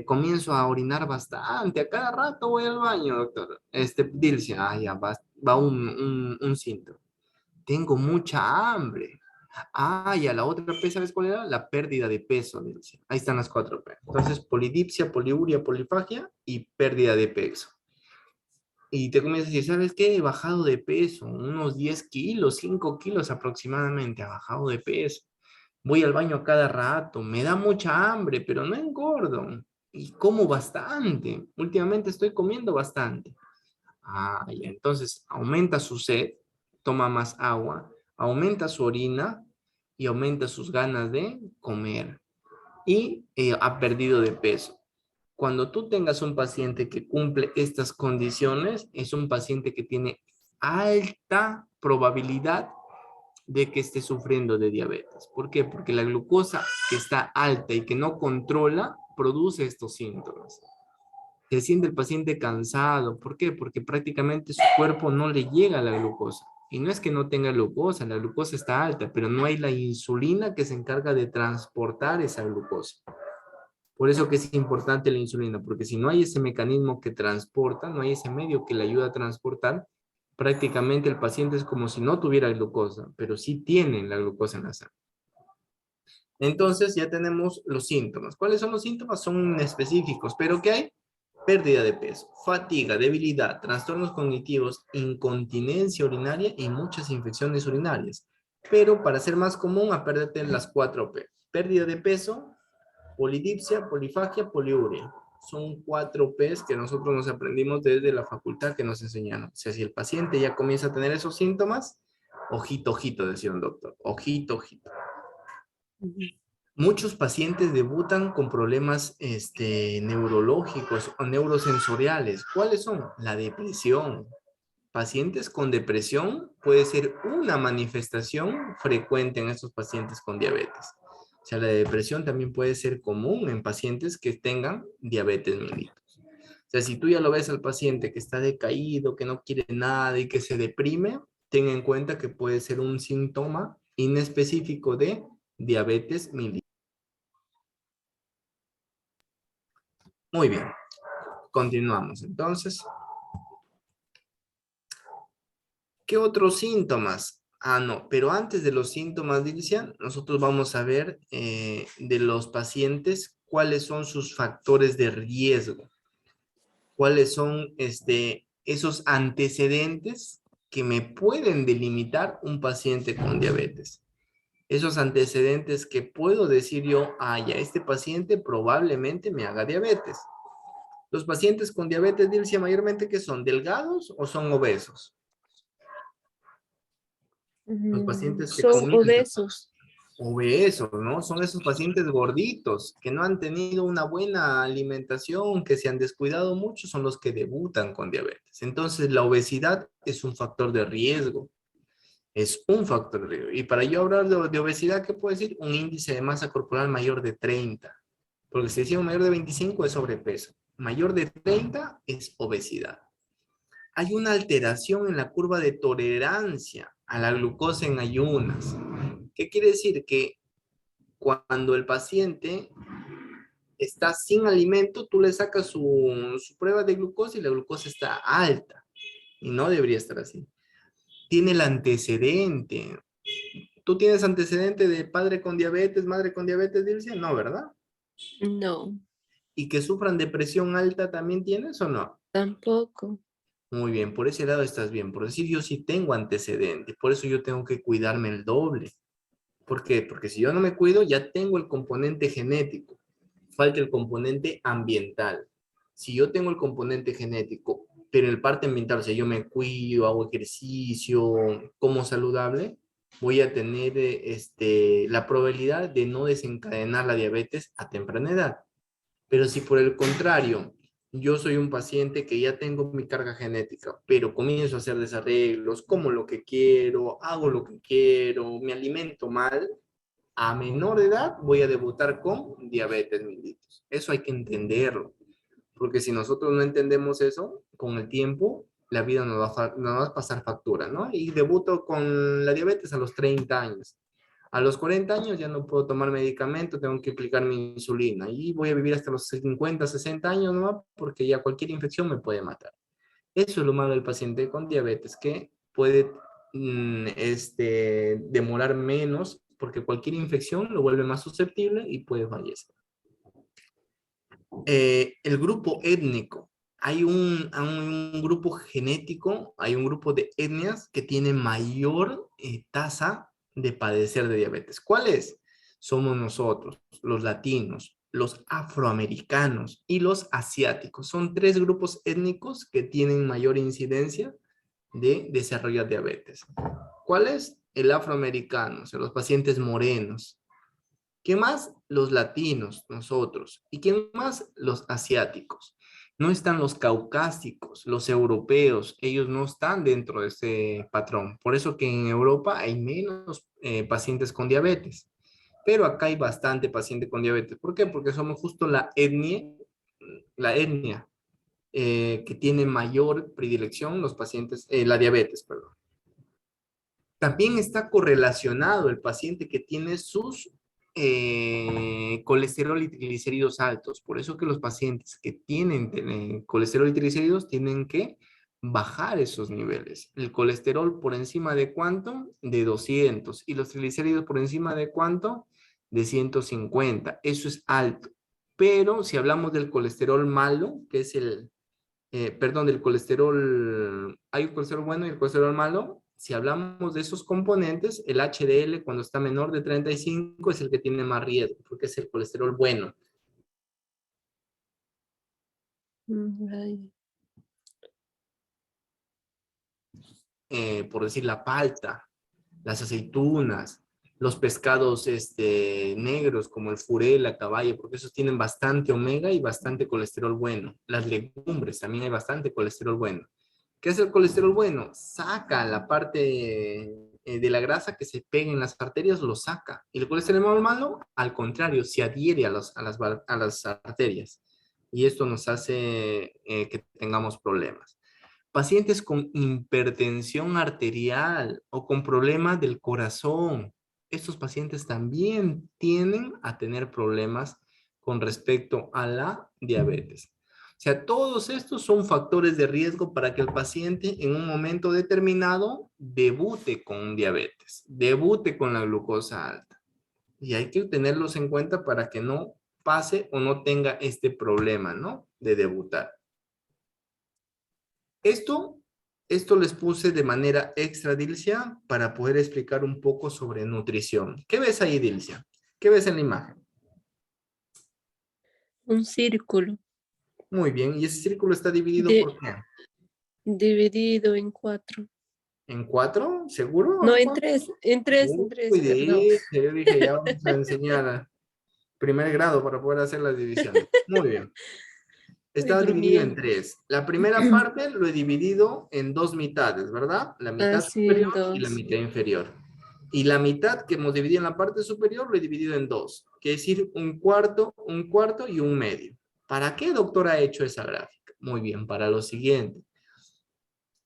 A: Comienzo a orinar bastante, a cada rato voy al baño, doctor. Dilcia, ya va un síntoma. Tengo mucha hambre. Ya, la otra P, ¿sabes cuál era? La pérdida de peso, Dilcia. Ahí están las 4P. Entonces, polidipsia, poliuria, polifagia y pérdida de peso. Y te comienzas a decir, ¿sabes qué? He bajado de peso, unos 10 kilos, 5 kilos aproximadamente, ha bajado de peso. Voy al baño a cada rato, me da mucha hambre, pero no engordo. Y como bastante. Últimamente estoy comiendo bastante. Ah, ya. Entonces, aumenta su sed, toma más agua, aumenta su orina y aumenta sus ganas de comer. Y ha perdido de peso. Cuando tú tengas un paciente que cumple estas condiciones, es un paciente que tiene alta probabilidad de que esté sufriendo de diabetes. ¿Por qué? Porque la glucosa que está alta y que no controla produce estos síntomas. Se siente el paciente cansado. ¿Por qué? Porque prácticamente su cuerpo no le llega la glucosa. Y no es que no tenga glucosa, la glucosa está alta, pero no hay la insulina que se encarga de transportar esa glucosa. Por eso que es importante la insulina, porque si no hay ese mecanismo que transporta, no hay ese medio que le ayuda a transportar, prácticamente el paciente es como si no tuviera glucosa, pero sí tiene la glucosa en la sangre. Entonces ya tenemos los síntomas. ¿Cuáles son los síntomas? Son específicos, pero ¿qué hay? Pérdida de peso, fatiga, debilidad, trastornos cognitivos, incontinencia urinaria y muchas infecciones urinarias. Pero para ser más común, apérdate en las 4P. Pérdida de peso, polidipsia, polifagia, poliuria. Son 4Ps que nosotros nos aprendimos desde la facultad que nos enseñaron. O sea, si el paciente ya comienza a tener esos síntomas, ojito, ojito, decía un doctor, ojito, ojito.
B: Ujú.
A: Muchos pacientes debutan con problemas neurológicos o neurosensoriales. ¿Cuáles son? La depresión. Pacientes con depresión puede ser una manifestación frecuente en estos pacientes con diabetes. O sea, la depresión también puede ser común en pacientes que tengan diabetes mellitus. O sea, si tú ya lo ves al paciente que está decaído, que no quiere nada y que se deprime, ten en cuenta que puede ser un síntoma inespecífico de diabetes mellitus. Muy bien, continuamos. Entonces, ¿qué otros síntomas? Ah, no, pero antes de los síntomas, Dilcia, nosotros vamos a ver de los pacientes cuáles son sus factores de riesgo, cuáles son esos antecedentes que me pueden delimitar un paciente con diabetes. Esos antecedentes que puedo decir yo, ah, ya, este paciente probablemente me haga diabetes. Los pacientes con diabetes, Dilcia, mayormente, ¿qué son? ¿Delgados o son obesos? Los pacientes que
B: Son
A: comienzan
B: obesos.
A: obesos, ¿no? Son esos pacientes gorditos que no han tenido una buena alimentación, que se han descuidado mucho, son los que debutan con diabetes. Entonces, la obesidad es un factor de riesgo. Es un factor de riesgo. Y para yo hablar de obesidad, ¿qué puedo decir? Un índice de masa corporal mayor de 30. Porque si decimos mayor de 25 es sobrepeso. Mayor de 30 es obesidad. Hay una alteración en la curva de tolerancia a la glucosa en ayunas. ¿Qué quiere decir? Que cuando el paciente está sin alimento, tú le sacas su prueba de glucosa y la glucosa está alta. Y no debería estar así. Tiene el antecedente. ¿Tú tienes antecedente de padre con diabetes, madre con diabetes, Dilcia? No, ¿verdad?
B: No,
A: ¿Y que sufran depresión alta también tienes o no?
B: tampoco.
A: Muy bien, por ese lado estás bien. Por decir, yo sí tengo antecedente, por eso yo tengo que cuidarme el doble. ¿Por qué? Porque si yo no me cuido, ya tengo el componente genético. Falta el componente ambiental. Si yo tengo el componente genético, pero el parte ambiental, o sea, yo me cuido, hago ejercicio, como saludable, voy a tener la probabilidad de no desencadenar la diabetes a temprana edad. Pero si por el contrario, yo soy un paciente que ya tengo mi carga genética, pero comienzo a hacer desarreglos, como lo que quiero, hago lo que quiero, me alimento mal, a menor edad voy a debutar con diabetes mellitus. Eso hay que entenderlo, porque si nosotros no entendemos eso, con el tiempo la vida nos va a pasar factura, ¿no? Y debuto con la diabetes a los 30 años. A los 40 años ya no puedo tomar medicamento, tengo que aplicar mi insulina y voy a vivir hasta los 50, 60 años, ¿no? Porque ya cualquier infección me puede matar. Eso es lo malo del paciente con diabetes, que puede demorar menos porque cualquier infección lo vuelve más susceptible y puede fallecer. El grupo étnico. Hay un grupo genético, hay un grupo de etnias que tiene mayor tasa de padecer de diabetes. ¿Cuál es? Somos nosotros, los latinos. los afroamericanos y los asiáticos. Son 3 grupos étnicos que tienen mayor incidencia de desarrollar diabetes. ¿Cuál es? El afroamericano, o sea, los pacientes morenos. ¿Qué más? Los latinos, nosotros. ¿Y quién más? Los asiáticos. No están los caucásicos, los europeos, ellos no están dentro de ese patrón. Por eso que en Europa hay menos pacientes con diabetes. Pero acá hay bastante paciente con diabetes. ¿Por qué? Porque somos justo la etnia que tiene mayor predilección los pacientes, la diabetes, perdón. También está correlacionado el paciente que tiene sus colesterol y triglicéridos altos. Por eso que los pacientes que tienen colesterol y triglicéridos tienen que bajar esos niveles. El colesterol por encima de ¿cuánto? De 200. Y los triglicéridos por encima de ¿cuánto? De 150. Eso es alto. Pero si hablamos del colesterol malo, que es del colesterol, hay un colesterol bueno y el colesterol malo. Si hablamos de esos componentes, el HDL cuando está menor de 35 es el que tiene más riesgo, porque es el colesterol bueno.
B: Ay,
A: Por decir la palta, las aceitunas, los pescados negros como el furel, la caballa, porque esos tienen bastante omega y bastante colesterol bueno. Las legumbres también hay bastante colesterol bueno. ¿Qué hace el colesterol bueno? Saca la parte de la grasa que se pega en las arterias, lo saca. Y el colesterol malo, al contrario, se adhiere a las arterias. Y esto nos hace que tengamos problemas. Pacientes con hipertensión arterial o con problemas del corazón, estos pacientes también tienden a tener problemas con respecto a la diabetes. O sea, todos estos son factores de riesgo para que el paciente en un momento determinado debute con diabetes, debute con la glucosa alta. Y hay que tenerlos en cuenta para que no pase o no tenga este problema, ¿no? De debutar. Esto les puse de manera extra, Dilcia, para poder explicar un poco sobre nutrición. ¿Qué ves ahí, Dilcia? ¿Qué ves en la imagen?
B: un círculo
A: Muy bien, ¿y ese círculo está dividido por qué?
B: dividido en 4.
A: ¿En 4? ¿Seguro?
B: No,
A: ¿En
B: en
A: 4?
B: 3, en tres,
A: Uy,
B: perdón.
A: yo dije, ya vamos a enseñar a primer grado para poder hacer las divisiones. Muy bien.
B: Estoy
A: Está dividido en
B: durmiendo.
A: 3. La primera parte lo he dividido en 2 mitades, ¿verdad? La mitad
B: Así en
A: superior y la
B: 2.
A: mitad inferior. Y la mitad que hemos dividido en la parte superior lo he dividido en 2. Quiere decir un cuarto y un medio. ¿Para qué, doctor, ha hecho esa gráfica? Muy bien, para lo siguiente.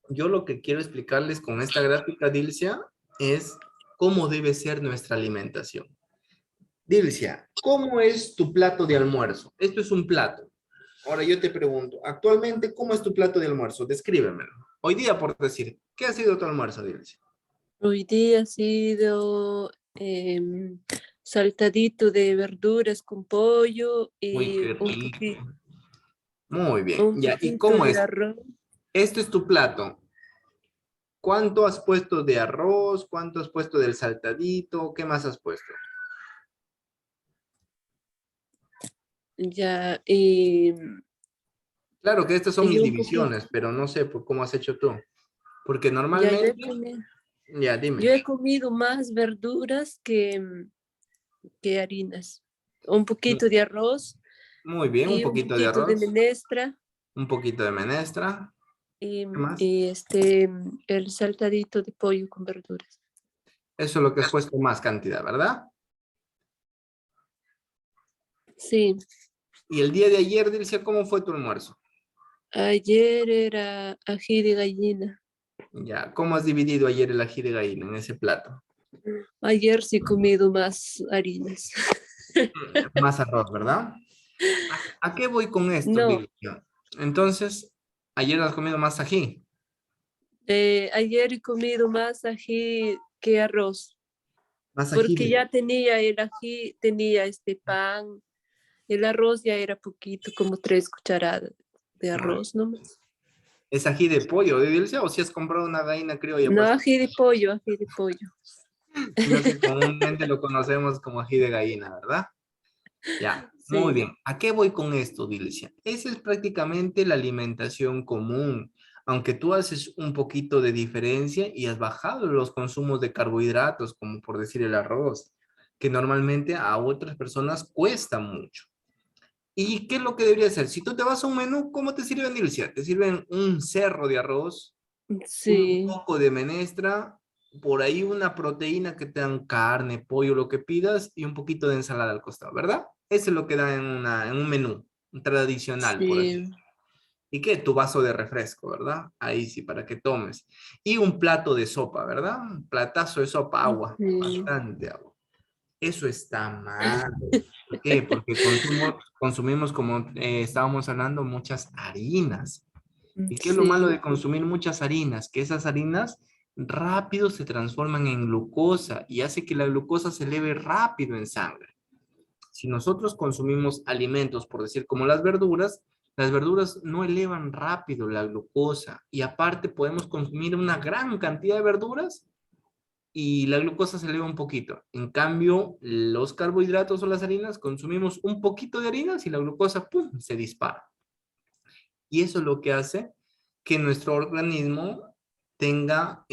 A: Yo lo que quiero explicarles con esta gráfica, Dilcia, es cómo debe ser nuestra alimentación. Dilcia, ¿cómo es tu plato de almuerzo? Esto es un plato. Ahora yo te pregunto, actualmente, ¿cómo es tu plato de almuerzo? Descríbemelo. Hoy día, por decir, ¿qué ha sido tu almuerzo, Dilcia?
B: Hoy día ha sido saltadito de verduras con pollo
A: Uy,
B: y
A: qué
B: un
A: rico.
B: poquito,
A: Muy bien.
B: un
A: Ya, ¿y
B: poquito
A: cómo
B: de
A: es?
B: arroz.
A: Esto es tu plato. ¿Cuánto has puesto de arroz? ¿Cuánto has puesto del saltadito? ¿Qué más has puesto?
B: Ya,
A: Claro que estas son
B: y
A: mis
B: un poquito.
A: divisiones, pero no sé por cómo has hecho tú. Porque
B: Ya
A: normalmente, ya
B: yo
A: dime.
B: he comido más verduras que harinas. Un poquito de arroz
A: Muy bien, un
B: y un
A: poquito de
B: poquito de
A: arroz,
B: menestra
A: un poquito de menestra.
B: y,
A: ¿Qué más?
B: el saltadito de pollo con verduras.
A: Eso es lo que has puesto más cantidad, ¿verdad?
B: Sí,
A: Y el día de ayer, Dilcia, ¿cómo fue tu almuerzo?
B: ayer era ají de gallina.
A: Ya, ¿cómo has dividido ayer el ají de gallina en ese plato?
B: Ayer sí he comido más harinas.
A: Más arroz, ¿verdad? ¿A qué voy con esto,
B: No,
A: Dilcia? Entonces, ayer has comido más ají.
B: ayer he comido más ají que arroz,
A: Más ají
B: porque
A: de...
B: ya tenía el ají, tenía este pan, el arroz ya era poquito, como 3 cucharadas de arroz nomás.
A: ¿Es ají de pollo, de Dilcia? ¿O si has comprado una gallina criolla,
B: No,
A: pues?
B: ají de pollo, ají de pollo.
A: Sino que comúnmente lo conocemos como ají de gallina, ¿verdad? Ya, Muy
B: Sí,
A: bien. ¿A qué voy con esto, Dilcia? Esa es prácticamente la alimentación común. Aunque tú haces un poquito de diferencia y has bajado los consumos de carbohidratos, como por decir el arroz, que normalmente a otras personas cuesta mucho. ¿Y qué es lo que debería hacer? Si tú te vas a un menú, ¿cómo te sirven, Dilcia? Te sirven un cerro de arroz, un
B: sí,
A: poco de menestra, por ahí una proteína que te dan carne, pollo, lo que pidas, y un poquito de ensalada al costado, ¿verdad? Eso es lo que da en un menú tradicional, por así
B: sí,
A: decirlo. ¿Y qué? Tu vaso de refresco, ¿verdad? Ahí sí, para que tomes. Y un plato de sopa, ¿verdad? Un platazo de sopa, agua,
B: sí,
A: bastante agua. Eso está mal. ¿Por qué? Porque consumimos, como estábamos hablando, muchas harinas. ¿Y qué es lo malo
B: sí,
A: de consumir muchas harinas? Que esas harinas rápido se transforman en glucosa y hace que la glucosa se eleve rápido en sangre. Si nosotros consumimos alimentos, por decir como las verduras no elevan rápido la glucosa y aparte podemos consumir una gran cantidad de verduras y la glucosa se eleva un poquito. En cambio, los carbohidratos o las harinas, consumimos un poquito de harinas y la glucosa, ¡pum!, se dispara. Y eso es lo que hace que nuestro organismo tenga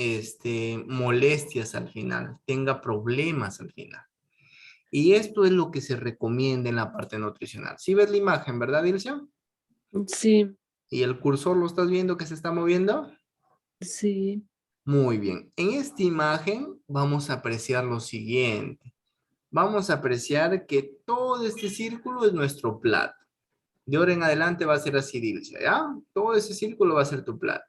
A: molestias al final, tenga problemas al final. Y esto es lo que se recomienda en la parte nutricional. Si ves la imagen, ¿verdad, Dilcia?
B: sí,
A: Y el cursor lo estás viendo que se está moviendo.
B: sí,
A: Muy bien. En esta imagen vamos a apreciar lo siguiente. Vamos a apreciar que todo este círculo es nuestro plato. De ahora en adelante va a ser así, Dilcia, ¿ya? Todo ese círculo va a ser tu plato.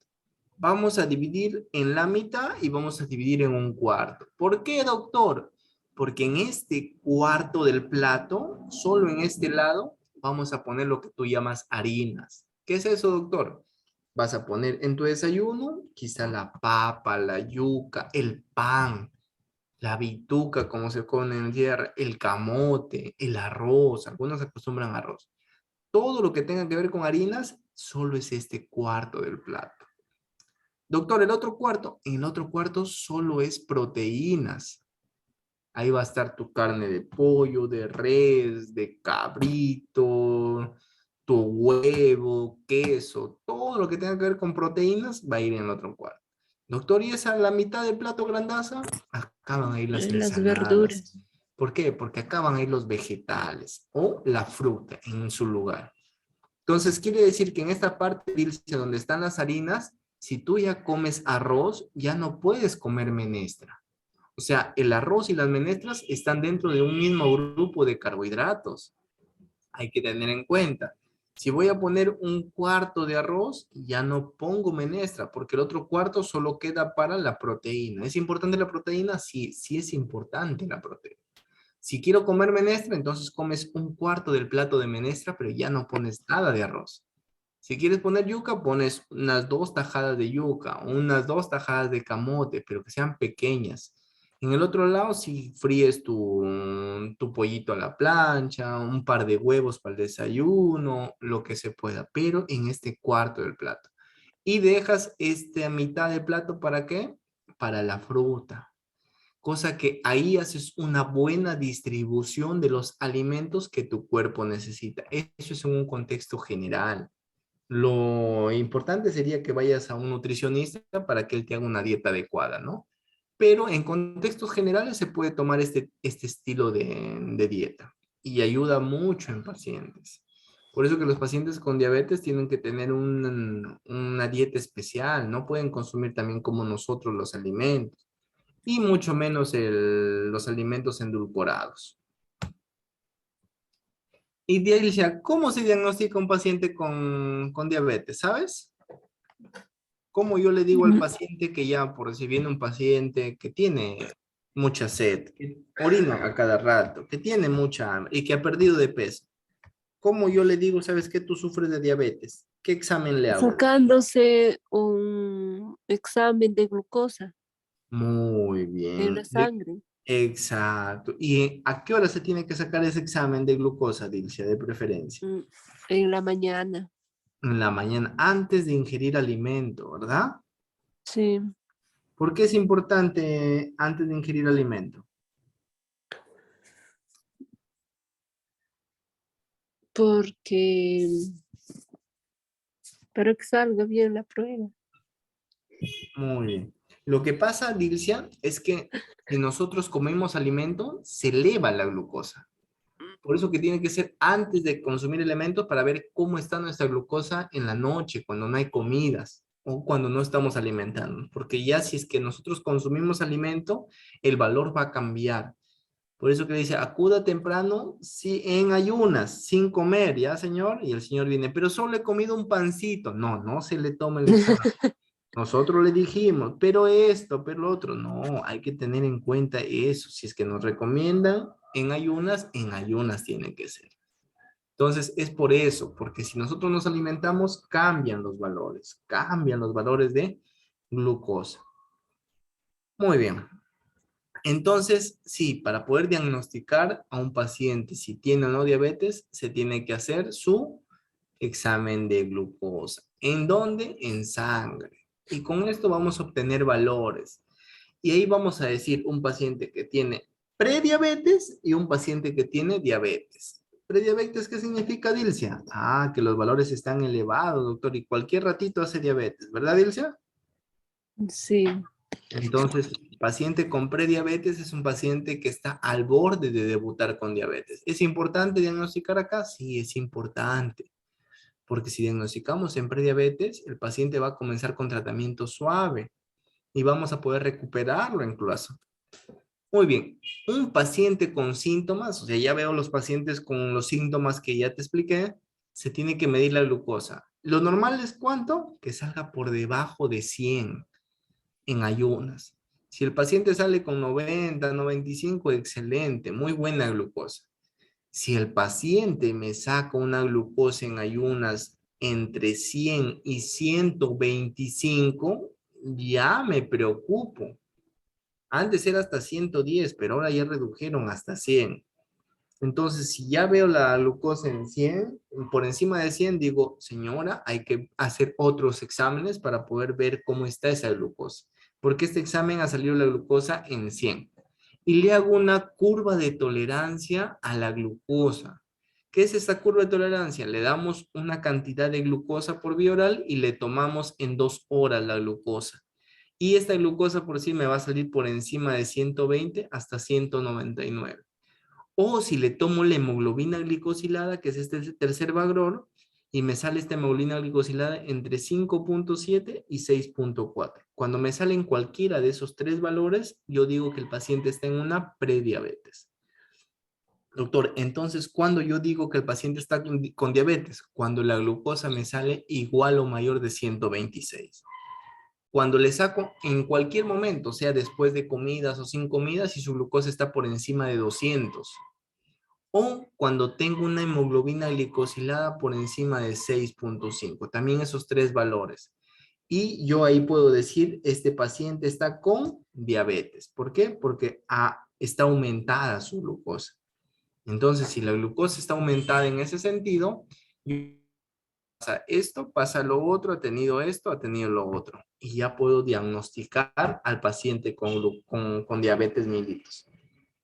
A: Vamos a dividir en la mitad y vamos a dividir en un cuarto. ¿Por qué, doctor? Porque en este cuarto del plato, solo en este lado, vamos a poner lo que tú llamas harinas. ¿Qué es eso, doctor? Vas a poner en tu desayuno quizá la papa, la yuca, el pan, la bituca, como se come en tierra, el camote, el arroz. Algunos acostumbran arroz. Todo lo que tenga que ver con harinas, solo es este cuarto del plato. Doctor, el otro cuarto, en el otro cuarto solo es proteínas. Ahí va a estar tu carne de pollo, de res, de cabrito, tu huevo, queso, todo lo que tenga que ver con proteínas va a ir en el otro cuarto. Doctor, ¿y esa la mitad del plato grandaza? Acaban ahí las
B: las
A: ensaladas.
B: verduras.
A: ¿Por qué? Porque acaban ahí los vegetales o la fruta en su lugar. Entonces, quiere decir que en esta parte, Dilce, donde están las harinas, si tú ya comes arroz, ya no puedes comer menestra. O sea, el arroz y las menestras están dentro de un mismo grupo de carbohidratos. Hay que tener en cuenta. Si voy a poner un cuarto de arroz, ya no pongo menestra, porque el otro cuarto solo queda para la proteína. ¿Es importante la proteína? Sí, sí es importante la proteína. Si quiero comer menestra, entonces comes un cuarto del plato de menestra, pero ya no pones nada de arroz. Si quieres poner yuca, pones unas 2 tajadas de yuca, unas 2 tajadas de camote, pero que sean pequeñas. En el otro lado, si fríes tu pollito a la plancha, un par de huevos para el desayuno, lo que se pueda, pero en este cuarto del plato. Y dejas esta mitad del plato, ¿para qué? Para la fruta. Cosa que ahí haces una buena distribución de los alimentos que tu cuerpo necesita. Eso es en un contexto general. Lo importante sería que vayas a un nutricionista para que él te haga una dieta adecuada, ¿no? Pero en contextos generales se puede tomar este estilo de dieta y ayuda mucho en pacientes. Por eso que los pacientes con diabetes tienen que tener una dieta especial, no pueden consumir también como nosotros los alimentos y mucho menos los alimentos endulcorados. Y Dialicia, ¿cómo se diagnostica un paciente con diabetes? ¿Sabes? ¿Cómo yo le digo al
B: Mm,
A: paciente que ya, por si viene un paciente que tiene mucha sed, que orina a cada rato, que tiene mucha hambre y que ha perdido de peso? ¿Cómo yo le digo, sabes que tú sufres de diabetes? ¿Qué examen le hago?
B: Sacándose un examen de glucosa
A: Muy
B: en la
A: bien.
B: sangre,
A: Exacto. ¿Y a qué hora se tiene que sacar ese examen de glucosa, Dilcia, de preferencia?
B: mm, en la mañana.
A: En la mañana, antes de ingerir alimento, ¿verdad?
B: Sí,
A: ¿Por qué es importante antes de ingerir alimento?
B: porque para que salga bien la prueba.
A: Muy bien. Lo que pasa, Dilcia, es que si nosotros comemos alimento, se eleva la glucosa. Por eso que tiene que ser antes de consumir elementos para ver cómo está nuestra glucosa en la noche, cuando no hay comidas o cuando no estamos alimentando. Porque ya si es que nosotros consumimos alimento, el valor va a cambiar. Por eso que dice, acuda temprano, sí, en ayunas, sin comer, ¿ya, señor? Y el señor viene, pero solo he comido un pancito. No, no se le toma el examen. Nosotros le dijimos, pero esto, pero lo otro. No, hay que tener en cuenta eso. Si es que nos recomiendan en ayunas tiene que ser. Entonces, es por eso, porque si nosotros nos alimentamos, cambian los valores de glucosa. Muy bien. Entonces, sí, para poder diagnosticar a un paciente si tiene o no diabetes, se tiene que hacer su examen de glucosa. ¿En dónde? En sangre. Y con esto vamos a obtener valores. Y ahí vamos a decir un paciente que tiene prediabetes y un paciente que tiene diabetes. ¿Prediabetes qué significa, Dilcia? Ah, que los valores están elevados, doctor, y cualquier ratito hace diabetes, ¿verdad, Dilcia?
B: Sí,
A: Entonces, paciente con prediabetes es un paciente que está al borde de debutar con diabetes. ¿Es importante diagnosticar acá? Sí, es importante. Porque si diagnosticamos en prediabetes, el paciente va a comenzar con tratamiento suave y vamos a poder recuperarlo incluso. Muy bien, un paciente con síntomas, o sea, ya veo los pacientes con los síntomas que ya te expliqué, se tiene que medir la glucosa. Lo normal es ¿cuánto? Que salga por debajo de 100 en ayunas. Si el paciente sale con 90, 95, excelente, muy buena glucosa. Si el paciente me saca una glucosa en ayunas entre 100 y 125, ya me preocupo. Antes era hasta 110, pero ahora ya redujeron hasta 100. Entonces, si ya veo la glucosa en 100, por encima de 100, digo, señora, hay que hacer otros exámenes para poder ver cómo está esa glucosa. Porque este examen ha salido la glucosa en 100. Y le hago una curva de tolerancia a la glucosa. ¿Qué es esta curva de tolerancia? Le damos una cantidad de glucosa por vía oral y le tomamos en 2 horas la glucosa. Y esta glucosa por sí me va a salir por encima de 120 hasta 199. O si le tomo la hemoglobina glicosilada, que es este tercer valor, y me sale esta hemoglobina glicosilada entre 5.7 y 6.4. Cuando me salen cualquiera de esos tres valores, yo digo que el paciente está en una prediabetes. Doctor, entonces, ¿cuándo yo digo que el paciente está con diabetes? Cuando la glucosa me sale igual o mayor de 126. Cuando le saco en cualquier momento, sea después de comidas o sin comidas, y su glucosa está por encima de 200. O cuando tengo una hemoglobina glicosilada por encima de 6.5. También esos tres valores. Y yo ahí puedo decir, este paciente está con diabetes. ¿Por qué? Porque está aumentada su glucosa. Entonces, si la glucosa está aumentada en ese sentido, pasa esto, pasa lo otro, ha tenido esto, ha tenido lo otro. Y ya puedo diagnosticar al paciente con diabetes mellitus.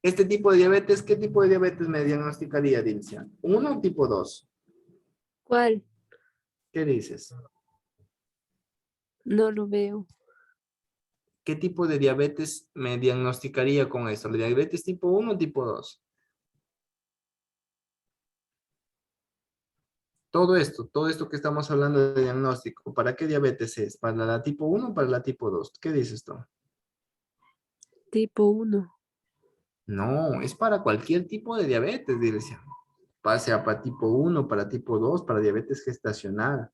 A: Este tipo de diabetes, ¿qué tipo de diabetes me diagnosticaría, Dilcia? ¿Uno o tipo 2?
B: ¿cuál?
A: ¿Qué dices?
B: No lo veo.
A: ¿Qué tipo de diabetes me diagnosticaría con esto? ¿La diabetes tipo 1 o tipo 2? Todo esto que estamos hablando de diagnóstico, ¿para qué diabetes es? ¿Para la tipo 1 o para la tipo 2? ¿Qué dices tú?
B: Tipo 1.
A: No, es para cualquier tipo de diabetes, Dilcia. Sea para tipo 1, para tipo 2, para diabetes gestacional.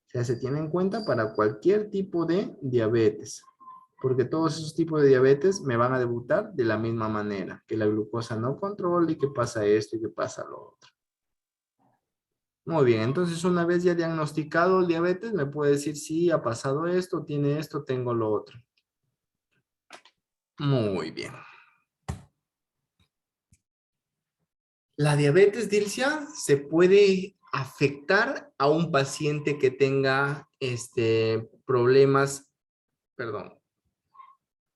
A: O sea, se tiene en cuenta para cualquier tipo de diabetes. Porque todos esos tipos de diabetes me van a debutar de la misma manera, que la glucosa no controla y que pasa esto y que pasa lo otro. Muy bien, entonces una vez ya diagnosticado el diabetes, me puede decir, sí, ha pasado esto, tiene esto, tengo lo otro. Muy bien. La diabetes, Dilcia, se puede afectar a un paciente que tenga problemas, perdón,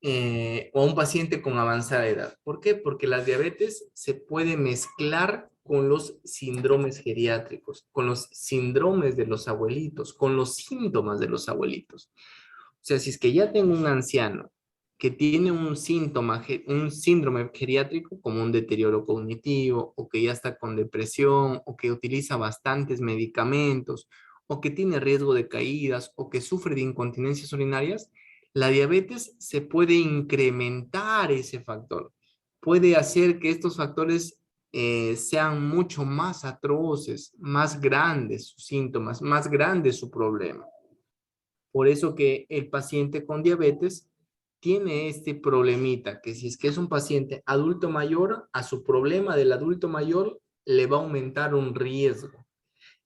A: o a un paciente con avanzada edad. ¿Por qué? Porque la diabetes se puede mezclar con los síndromes geriátricos, con los síndromes de los abuelitos, con los síntomas de los abuelitos. O sea, si es que ya tengo un anciano que tiene un síntoma, un síndrome geriátrico como un deterioro cognitivo, o que ya está con depresión, o que utiliza bastantes medicamentos, o que tiene riesgo de caídas, o que sufre de incontinencias urinarias, la diabetes se puede incrementar ese factor. Puede hacer que estos factores sean mucho más atroces, más grandes sus síntomas, más grande su problema. Por eso que el paciente con diabetes tiene este problemita, que si es que es un paciente adulto mayor, a su problema del adulto mayor le va a aumentar un riesgo.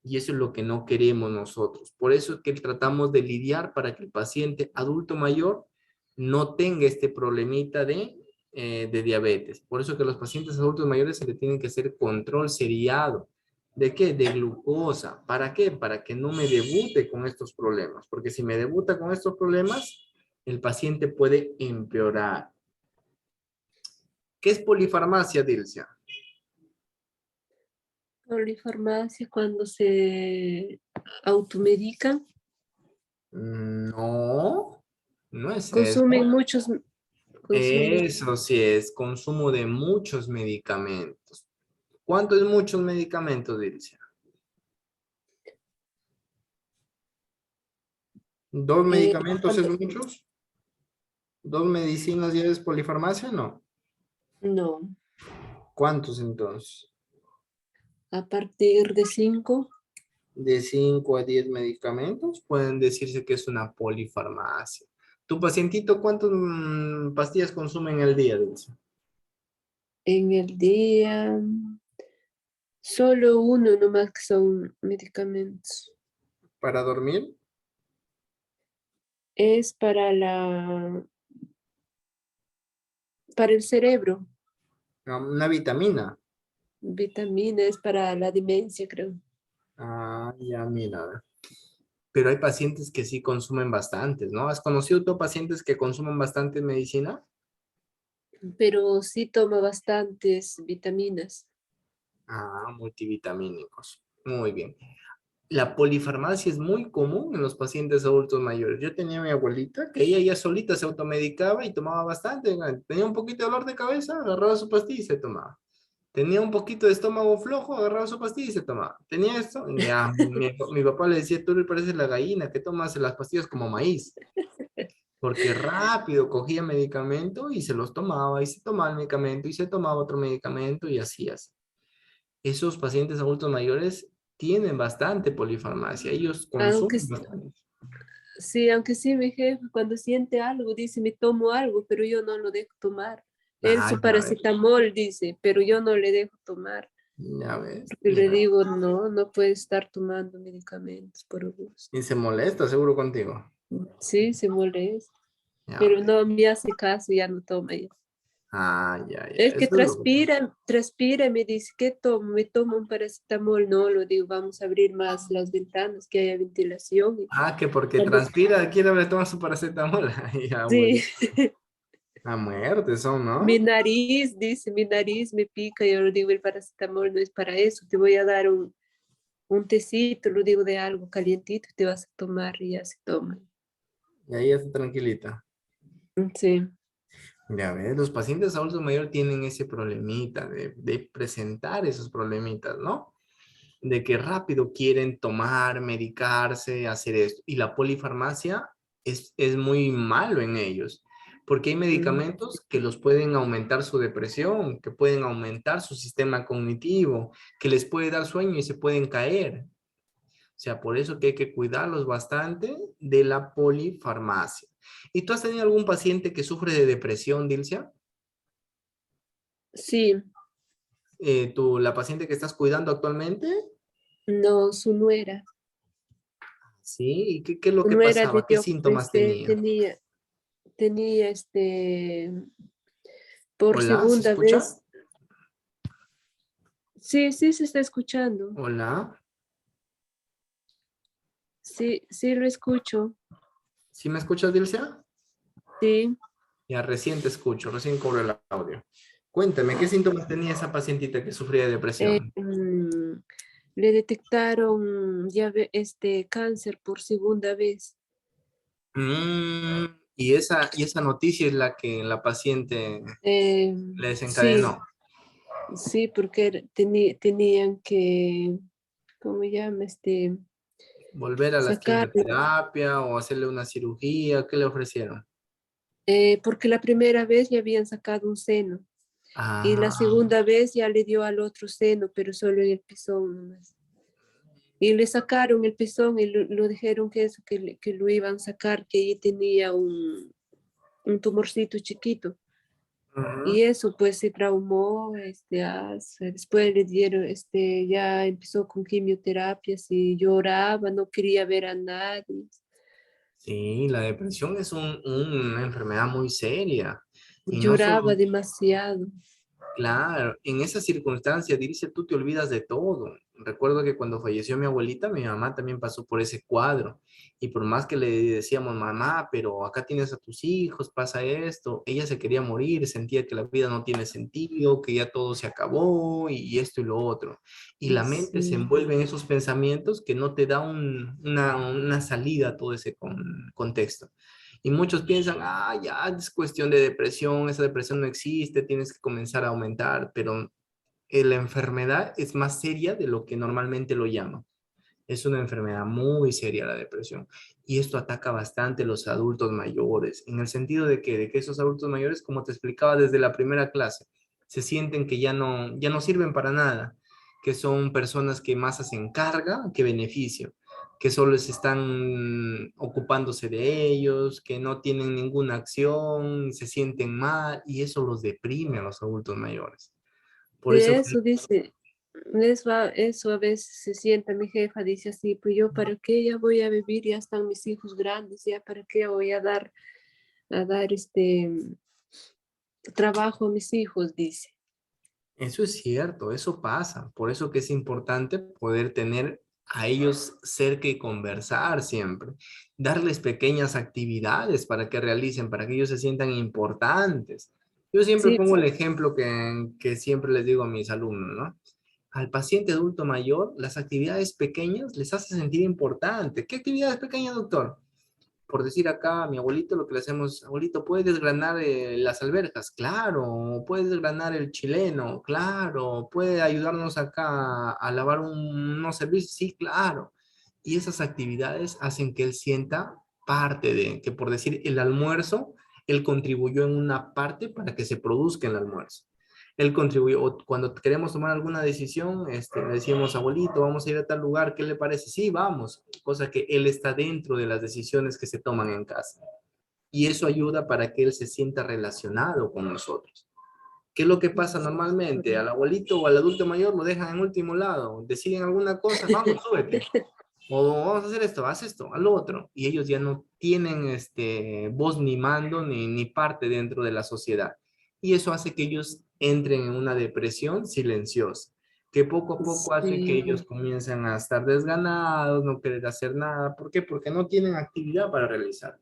A: Y eso es lo que no queremos nosotros. Por eso es que tratamos de lidiar para que el paciente adulto mayor no tenga este problemita de diabetes. Por eso que los pacientes adultos mayores se le tienen que hacer control seriado. ¿De qué? De glucosa. ¿Para qué? Para que no me debute con estos problemas. Porque si me debuta con estos problemas, el paciente puede empeorar. ¿Qué es polifarmacia, Dilcia?
B: Polifarmacia cuando se automedican,
A: No, no es
B: consumen
A: eso.
B: muchos, consumen.
A: Eso sí es consumo de muchos medicamentos. ¿Cuánto es muchos medicamentos, Dilcia? ¿Dos medicamentos es
B: Cuando,
A: muchos? ¿Dos medicinas ya es polifarmacia? No.
B: no,
A: ¿Cuántos entonces?
B: a partir de 5,
A: De 5 a 10 medicamentos pueden decirse que es una polifarmacia. ¿Tu pacientito cuántas pastillas consume en el día, Dilcia?
B: en el día, solo uno nomás que son medicamentos.
A: ¿Para dormir?
B: Es para el cerebro,
A: Una vitamina.
B: vitamina, es para la demencia, creo.
A: Ah, ya, mira. Pero hay pacientes que sí consumen bastantes, ¿no? ¿Has conocido tú pacientes que consumen bastante medicina?
B: Pero sí toma bastantes vitaminas.
A: Ah, multivitamínicos. Muy bien. La polifarmacia es muy común en los pacientes adultos mayores. Yo tenía a mi abuelita que ella ya solita se automedicaba y tomaba bastante. Tenía un poquito de dolor de cabeza, agarraba su pastilla y se tomaba. Tenía un poquito de estómago flojo, agarraba su pastilla y se tomaba. Tenía esto, ya, mi papá le decía, tú le pareces la gallina que tomas las pastillas como maíz. Porque rápido cogía medicamento y se los tomaba y se tomaba el medicamento y se tomaba otro medicamento y así así. Esos pacientes adultos mayores tienen bastante polifarmacia, ellos
B: Aunque
A: consumen bastante.
B: sí, aunque sí, mi jefe cuando siente algo dice, me tomo algo, pero yo no lo dejo tomar. Él
A: Ah,
B: su
A: ya ves,
B: paracetamol dice, pero yo no le dejo tomar.
A: ya ves,
B: Porque le
A: mira.
B: digo, no, no puede estar tomando medicamentos por gusto.
A: Y se molesta seguro contigo.
B: Sí, se molesta,
A: Ya
B: pero
A: ves.
B: no me hace caso, ya no toma ya.
A: Ah, ya, ya,
B: Es que
A: eso es lo que pasa.
B: transpira, me dice, ¿qué tomo? Me tomo un paracetamol, no, lo digo, vamos a abrir más las ventanas, que haya ventilación.
A: Ah, que porque
B: Cuando,
A: transpira, quiere le toma su paracetamol. Ya,
B: sí,
A: abuelo. A muerte son,
B: mi
A: ¿no?
B: nariz, dice, mi nariz me pica, yo le digo, el paracetamol no es para eso, te voy a dar un tecito, lo digo de algo calientito, te vas a tomar y ya se toma.
A: Y ahí está tranquilita.
B: Sí,
A: Ya ves, los pacientes adultos mayores tienen ese problemita de presentar esos problemitas, ¿no? De que rápido quieren tomar, medicarse, hacer esto. Y la polifarmacia es muy malo en ellos, porque hay
B: mm,
A: medicamentos que los pueden aumentar su depresión, que pueden aumentar su sistema cognitivo, que les puede dar sueño y se pueden caer. O sea, por eso que hay que cuidarlos bastante de la polifarmacia. ¿Y tú has tenido algún paciente que sufre de depresión, Dilcia?
B: sí,
A: La paciente que estás cuidando actualmente,
B: no, su nuera.
A: ¿sí? ¿Y qué es lo
B: Su
A: que
B: nuera
A: pasaba? ¿Qué síntomas tenía?
B: tenía por
A: Hola, ¿se
B: segunda
A: escucha?
B: vez. Sí, sí se está escuchando.
A: Hola,
B: Sí, sí lo escucho.
A: ¿sí me escuchas, Dilcia?
B: Sí.
A: Ya recién te escucho, recién cobro el audio. Cuéntame, ¿qué síntomas tenía esa pacientita que sufría de
B: Eh,
A: depresión?
B: mm, Le detectaron cáncer por segunda vez.
A: Y esa noticia es la que la paciente le
B: Sí,
A: desencadenó.
B: sí, porque tenían que, ¿cómo llama?
A: Volver a las
B: Sacarlo.
A: quimioterapia o hacerle una cirugía, ¿qué le ofrecieron?
B: Porque la primera vez le habían sacado un seno y la
A: Ah,
B: segunda vez ya le dio al otro seno, pero solo en el pezón nomás. Y le sacaron el pezón y lo dijeron que eso, que lo iban a sacar, que ahí tenía un tumorcito chiquito.
A: ujú.
B: Y eso pues se traumó, después le dieron, ya empezó con quimioterapias y lloraba, no quería ver a nadie,
A: Sí, la depresión es una enfermedad muy seria. Y no
B: lloraba
A: solo,
B: demasiado.
A: claro, en esas circunstancias, dice, tú te olvidas de todo. Recuerdo que cuando falleció mi abuelita, mi mamá también pasó por ese cuadro. Y por más que le decíamos, mamá, pero acá tienes a tus hijos, pasa esto, ella se quería morir, sentía que la vida no tiene sentido, que ya todo se acabó y esto y lo otro. Y la mente se
B: Sí,
A: envuelve en esos pensamientos que no te da una salida a todo ese contexto. Y muchos piensan, ya es cuestión de depresión, esa depresión no existe, tienes que comenzar a aumentar, pero la enfermedad es más seria de lo que normalmente lo llaman. Es una enfermedad muy seria la depresión. Y esto ataca bastante a los adultos mayores, en el sentido de que esos adultos mayores, como te explicaba desde la primera clase, se sienten que ya no sirven para nada, que son personas que más hacen carga que beneficio, que solo se están ocupándose de ellos, que no tienen ninguna acción, se sienten mal y eso los deprime a los adultos mayores. Por eso,
B: de eso dice, eso a veces se sienta mi jefa, dice así, pues yo para qué ya voy a vivir, ya están mis hijos grandes, ya para qué voy a dar trabajo a mis hijos, dice.
A: eso es cierto, eso pasa. Por eso que es importante poder tener a ellos cerca y conversar siempre. Darles pequeñas actividades para que realicen, para que ellos se sientan importantes. Yo siempre
B: Sí,
A: pongo el ejemplo que siempre les digo a mis alumnos, ¿no? Al paciente adulto mayor, las actividades pequeñas les hace sentir importante. ¿Qué actividades pequeñas, doctor? Por decir acá a mi abuelito, lo que le hacemos, abuelito, ¿puedes desgranar las alberjas? Claro, puedes desgranar el chileno, claro, puede ayudarnos acá a lavar unos servicios, sí, claro. Y esas actividades hacen que él sienta parte de, que por decir el almuerzo, él contribuyó en una parte para que se produzca el almuerzo. Él contribuyó, o cuando queremos tomar alguna decisión, le decimos, abuelito, vamos a ir a tal lugar, ¿qué le parece? Sí, vamos, cosa que él está dentro de las decisiones que se toman en casa. Y eso ayuda para que él se sienta relacionado con nosotros. ¿Qué es lo que pasa normalmente? Al abuelito o al adulto mayor lo dejan en último lado, deciden alguna cosa, vamos, súbete. O vamos a hacer esto, haz esto, haz lo otro. Y ellos ya no tienen voz ni mando ni parte dentro de la sociedad. Y eso hace que ellos entren en una depresión silenciosa, que poco a poco hace que ellos
B: sí,
A: comiencen a estar desganados, no querer hacer nada. ¿Por qué? Porque no tienen actividad para realizar.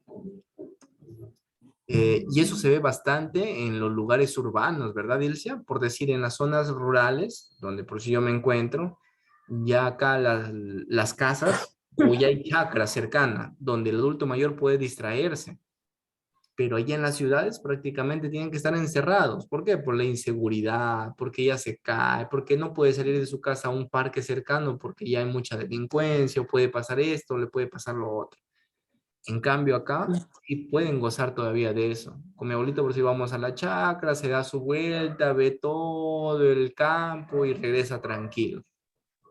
A: Y eso se ve bastante en los lugares urbanos, ¿verdad, Ilse? Por decir, en las zonas rurales, donde por si yo me encuentro, ya acá las casas o ya hay chacras cercanas, donde el adulto mayor puede distraerse. Pero allá en las ciudades prácticamente tienen que estar encerrados. ¿Por qué? Por la inseguridad, porque ya se cae, porque no puede salir de su casa a un parque cercano porque ya hay mucha delincuencia, o puede pasar esto, le puede pasar lo otro. En cambio acá sí pueden gozar todavía de eso. Con mi abuelito por si vamos a la chacra, se da su vuelta, ve todo el campo y regresa tranquilo.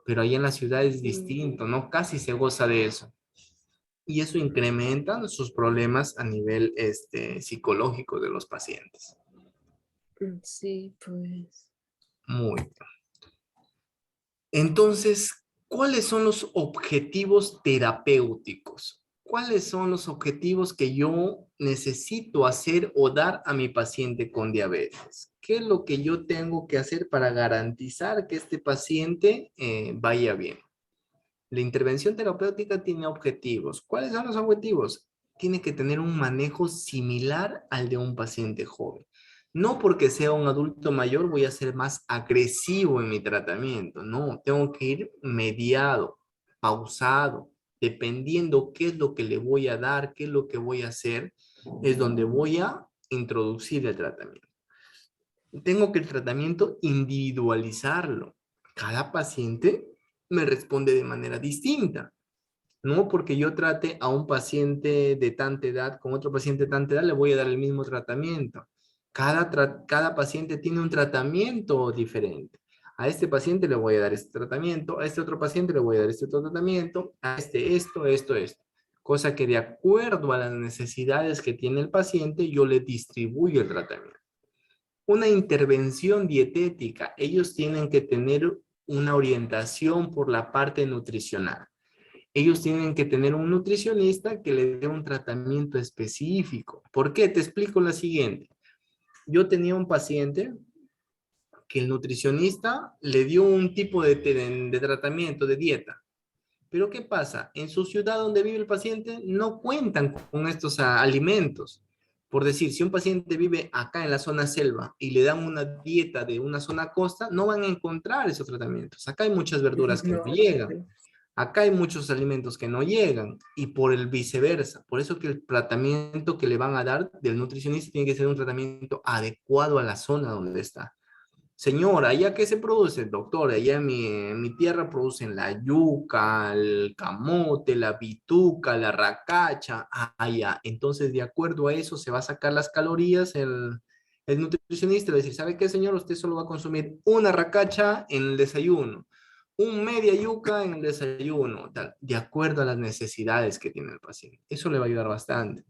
A: Pero ahí en la ciudad es
B: sí,
A: distinto, ¿no? Casi se goza de eso. Y eso incrementa sus problemas a nivel psicológico de los pacientes.
B: sí, pues.
A: Muy bien. Entonces, ¿cuáles son los objetivos terapéuticos? ¿Cuáles son los objetivos que yo necesito hacer o dar a mi paciente con diabetes? ¿Qué es lo que yo tengo que hacer para garantizar que este paciente vaya bien? La intervención terapéutica tiene objetivos. ¿Cuáles son los objetivos? Tiene que tener un manejo similar al de un paciente joven. No porque sea un adulto mayor voy a ser más agresivo en mi tratamiento. No, tengo que ir mediado, pausado, dependiendo qué es lo que le voy a dar, qué es lo que voy a hacer, es donde voy a introducir el tratamiento. Tengo que el tratamiento individualizarlo. Cada paciente me responde de manera distinta. No porque yo trate a un paciente de tanta edad con otro paciente de tanta edad, le voy a dar el mismo tratamiento. Cada paciente tiene un tratamiento diferente. A este paciente le voy a dar este tratamiento, a este otro paciente le voy a dar este otro tratamiento, a este esto. Cosa que de acuerdo a las necesidades que tiene el paciente, yo le distribuyo el tratamiento. Una intervención dietética, ellos tienen que tener una orientación por la parte nutricional. Ellos tienen que tener un nutricionista que le dé un tratamiento específico. ¿Por qué? Te explico la siguiente. Yo tenía un paciente que el nutricionista le dio un tipo de tratamiento, de dieta. Pero ¿qué pasa? En su ciudad donde vive el paciente no cuentan con estos alimentos. Por decir, si un paciente vive acá en la zona selva y le dan una dieta de una zona costa, no van a encontrar esos tratamientos. Acá hay muchas verduras que no
B: No,
A: llegan. Acá hay muchos alimentos que no llegan y por el viceversa. Por eso que el tratamiento que le van a dar del nutricionista tiene que ser un tratamiento adecuado a la zona donde está. Señora, ¿allá qué se produce? Doctor, allá en mi tierra producen la yuca, el camote, la bituca, la racacha. Allá. Entonces, de acuerdo a eso, se va a sacar las calorías el nutricionista. Le va a decir, ¿sabe qué, señor? Usted solo va a consumir una racacha en el desayuno, un media yuca en el desayuno, tal, de acuerdo a las necesidades que tiene el paciente. Eso le va a ayudar bastante.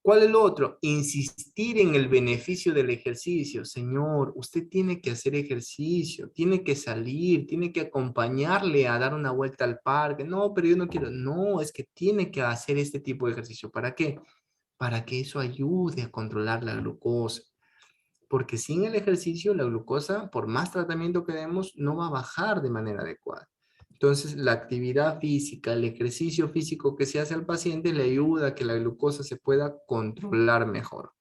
A: ¿Cuál es lo otro? Insistir en el beneficio del ejercicio. Señor, usted tiene que hacer ejercicio, tiene que salir, tiene que acompañarle a dar una vuelta al parque. No, pero yo no quiero. No, es que tiene que hacer este tipo de ejercicio. ¿Para qué? Para que eso ayude a controlar la glucosa. Porque sin el ejercicio, la glucosa, por más tratamiento que demos, no va a bajar de manera adecuada. Entonces, la actividad física, el ejercicio físico que se hace al paciente le ayuda a que la glucosa se pueda controlar mejor.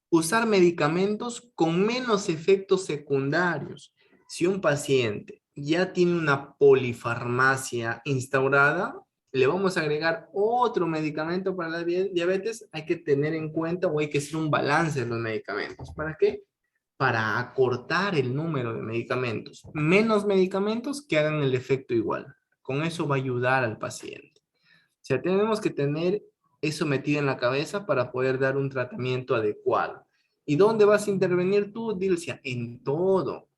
A: Usar medicamentos con menos efectos secundarios. Si un paciente ya tiene una polifarmacia instaurada, le vamos a agregar otro medicamento para la diabetes, hay que tener en cuenta o hay que hacer un balance de los medicamentos. ¿Para qué? Para acortar el número de medicamentos. Menos medicamentos que hagan el efecto igual. Con eso va a ayudar al paciente. O sea, tenemos que tener eso metido en la cabeza para poder dar un tratamiento adecuado. ¿Y dónde vas a intervenir tú, Dilcia? En todo.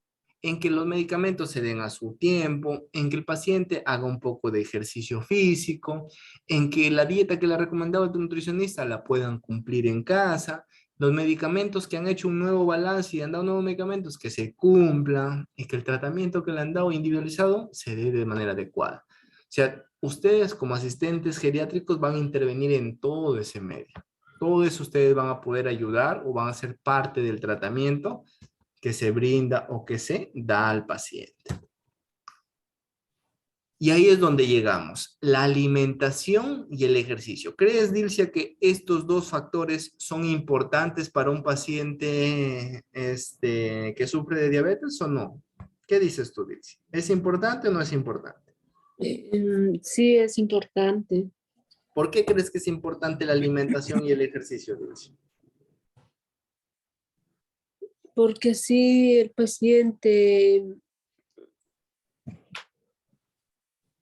A: En que los medicamentos se den a su tiempo, en que el paciente haga un poco de ejercicio físico, en que la dieta que le ha recomendado tu nutricionista la puedan cumplir en casa, los medicamentos que han hecho un nuevo balance y han dado nuevos medicamentos que se cumplan y que el tratamiento que le han dado individualizado se dé de manera adecuada. O sea, ustedes como asistentes geriátricos van a intervenir en todo ese medio. Todo eso ustedes van a poder ayudar o van a ser parte del tratamiento que se brinda o que se da al paciente. Y ahí es donde llegamos, la alimentación y el ejercicio. ¿Crees, Dilcia, que estos dos factores son importantes para un paciente que sufre de diabetes o no? ¿Qué dices tú, Dilcia? ¿Es importante o no es importante?
B: Sí, es importante,
A: ¿Por qué crees que es importante la alimentación y el ejercicio, Dilcia?
B: porque si el paciente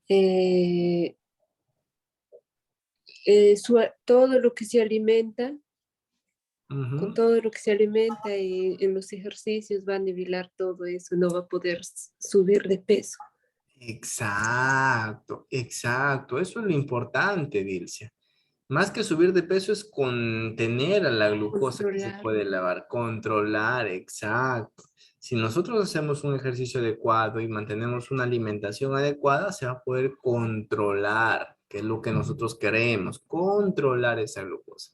B: eh, todo lo que se alimenta, con
A: Ujú.
B: todo lo que se alimenta y en los ejercicios va a nivelar todo eso, no va a poder subir de peso.
A: Exacto, exacto. Eso es lo importante, Dilcia. Más que subir de peso es contener a la glucosa que se
B: Controlar.
A: puede elevar, controlar, exacto. Si nosotros hacemos un ejercicio adecuado y mantenemos una alimentación adecuada, se va a poder controlar, que es lo que nosotros queremos, controlar esa glucosa.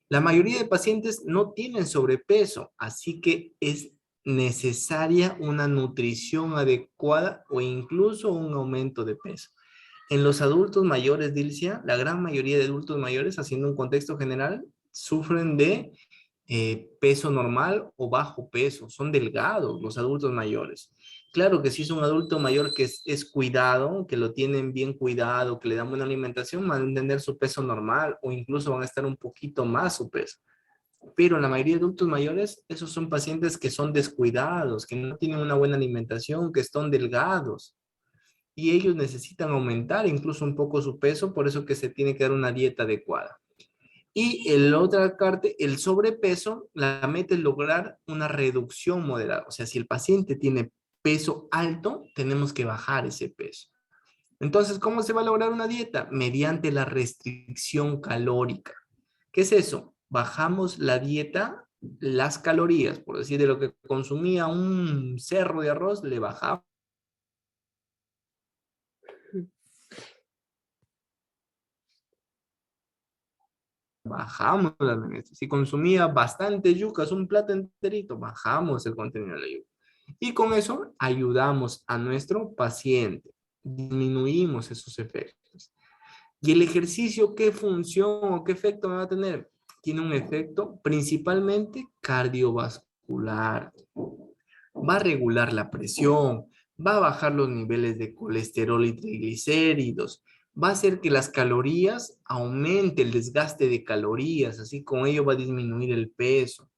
A: La mayoría de pacientes no tienen sobrepeso, así que es necesaria una nutrición adecuada o incluso un aumento de peso. En los adultos mayores, Dilcia, la gran mayoría de adultos mayores, haciendo un contexto general, sufren de peso normal o bajo peso, son delgados los adultos mayores. Claro que si es un adulto mayor que es cuidado, que lo tienen bien cuidado, que le dan buena alimentación, van a tener su peso normal o incluso van a estar un poquito más su peso. Pero en la mayoría de adultos mayores, esos son pacientes que son descuidados, que no tienen una buena alimentación, que están delgados y ellos necesitan aumentar incluso un poco su peso, por eso que se tiene que dar una dieta adecuada. Y el otra parte, el sobrepeso, la meta es lograr una reducción moderada. O sea, si el paciente tiene peso alto, tenemos que bajar ese peso. Entonces, ¿cómo se va a lograr una dieta? Mediante la restricción calórica. ¿Qué es eso? Bajamos la dieta, las calorías, por decir, de lo que consumía un cerro de arroz, le bajamos. Bajamos las menestras. Si consumía bastante yucas, un plato enterito, bajamos el contenido de la yuca. Y con eso ayudamos a nuestro paciente, disminuimos esos efectos. ¿Y el ejercicio qué función o qué efecto va a tener? Tiene un efecto principalmente cardiovascular. Va a regular la presión, va a bajar los niveles de colesterol y triglicéridos, va a hacer que las calorías aumente el desgaste de calorías, así con ello va a disminuir el peso,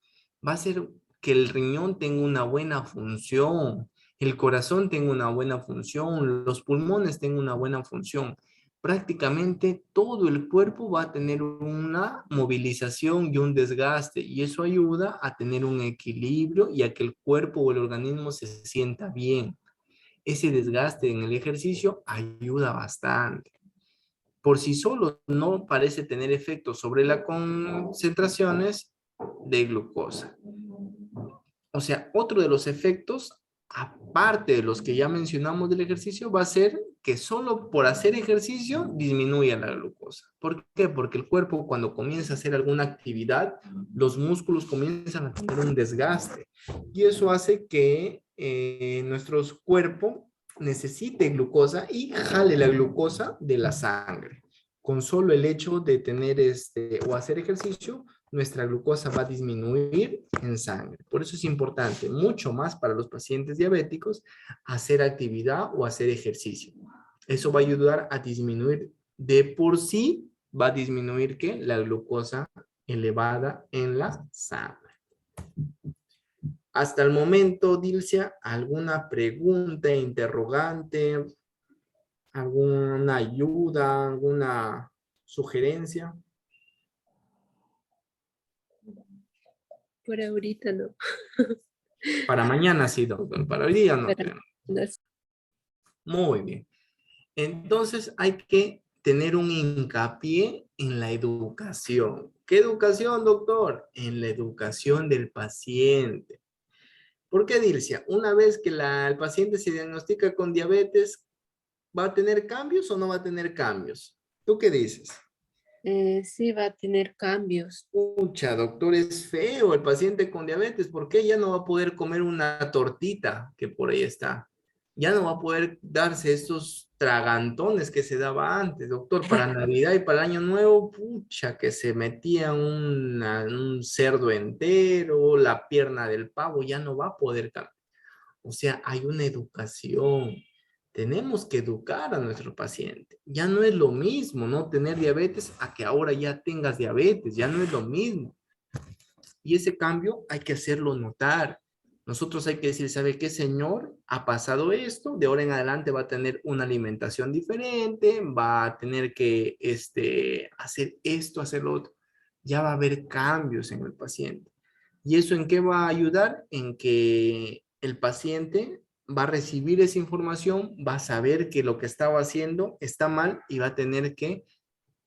A: va a hacer que el riñón tenga una buena función, el corazón tenga una buena función, los pulmones tengan una buena función. Prácticamente todo el cuerpo va a tener una movilización y un desgaste y eso ayuda a tener un equilibrio y a que el cuerpo o el organismo se sienta bien. Ese desgaste en el ejercicio ayuda bastante. Por sí solo no parece tener efectos sobre las concentraciones de glucosa. O sea, otro de los efectos, aparte de los que ya mencionamos del ejercicio, va a ser que solo por hacer ejercicio disminuya la glucosa. ¿Por qué? Porque el cuerpo cuando comienza a hacer alguna actividad, los músculos comienzan a tener un desgaste. Y eso hace que nuestro cuerpo necesite glucosa y jale la glucosa de la sangre. Con solo el hecho de tener o hacer ejercicio, nuestra glucosa va a disminuir en sangre. Por eso es importante, mucho más para los pacientes diabéticos, hacer actividad o hacer ejercicio. Eso va a ayudar a disminuir de por sí, va a disminuir ¿qué? La glucosa elevada en la sangre. Hasta el momento, Dilcia, ¿alguna pregunta, interrogante, alguna ayuda, alguna sugerencia?
B: Por ahorita no.
A: Para mañana sí, doctor. Para hoy día no
B: Para
A: tenemos.
B: las-
A: Muy bien. Entonces hay que tener un hincapié en la educación. ¿Qué educación, doctor? En la educación del paciente. ¿Por qué, Dilcia? Una vez que el paciente se diagnostica con diabetes, ¿va a tener cambios o no va a tener cambios? ¿Tú qué dices?
B: Sí va a tener cambios.
A: Pucha, doctor, es feo el paciente con diabetes. ¿Por qué ya no va a poder comer una tortita que por ahí está? Ya no va a poder darse estos tragantones que se daba antes, doctor, para Navidad y para el Año Nuevo, pucha, que se metía un cerdo entero, la pierna del pavo, ya no va a poder comer. O sea, hay una educación. Tenemos que educar a nuestro paciente. Ya no es lo mismo no tener diabetes a que ahora ya tengas diabetes. Ya no es lo mismo. Y ese cambio hay que hacerlo notar. Nosotros hay que decir, ¿sabe qué, señor? Ha pasado esto, de ahora en adelante va a tener una alimentación diferente, va a tener que hacer esto, hacer lo otro. Ya va a haber cambios en el paciente. ¿Y eso en qué va a ayudar? En que el paciente va a recibir esa información, va a saber que lo que estaba haciendo está mal y va a tener que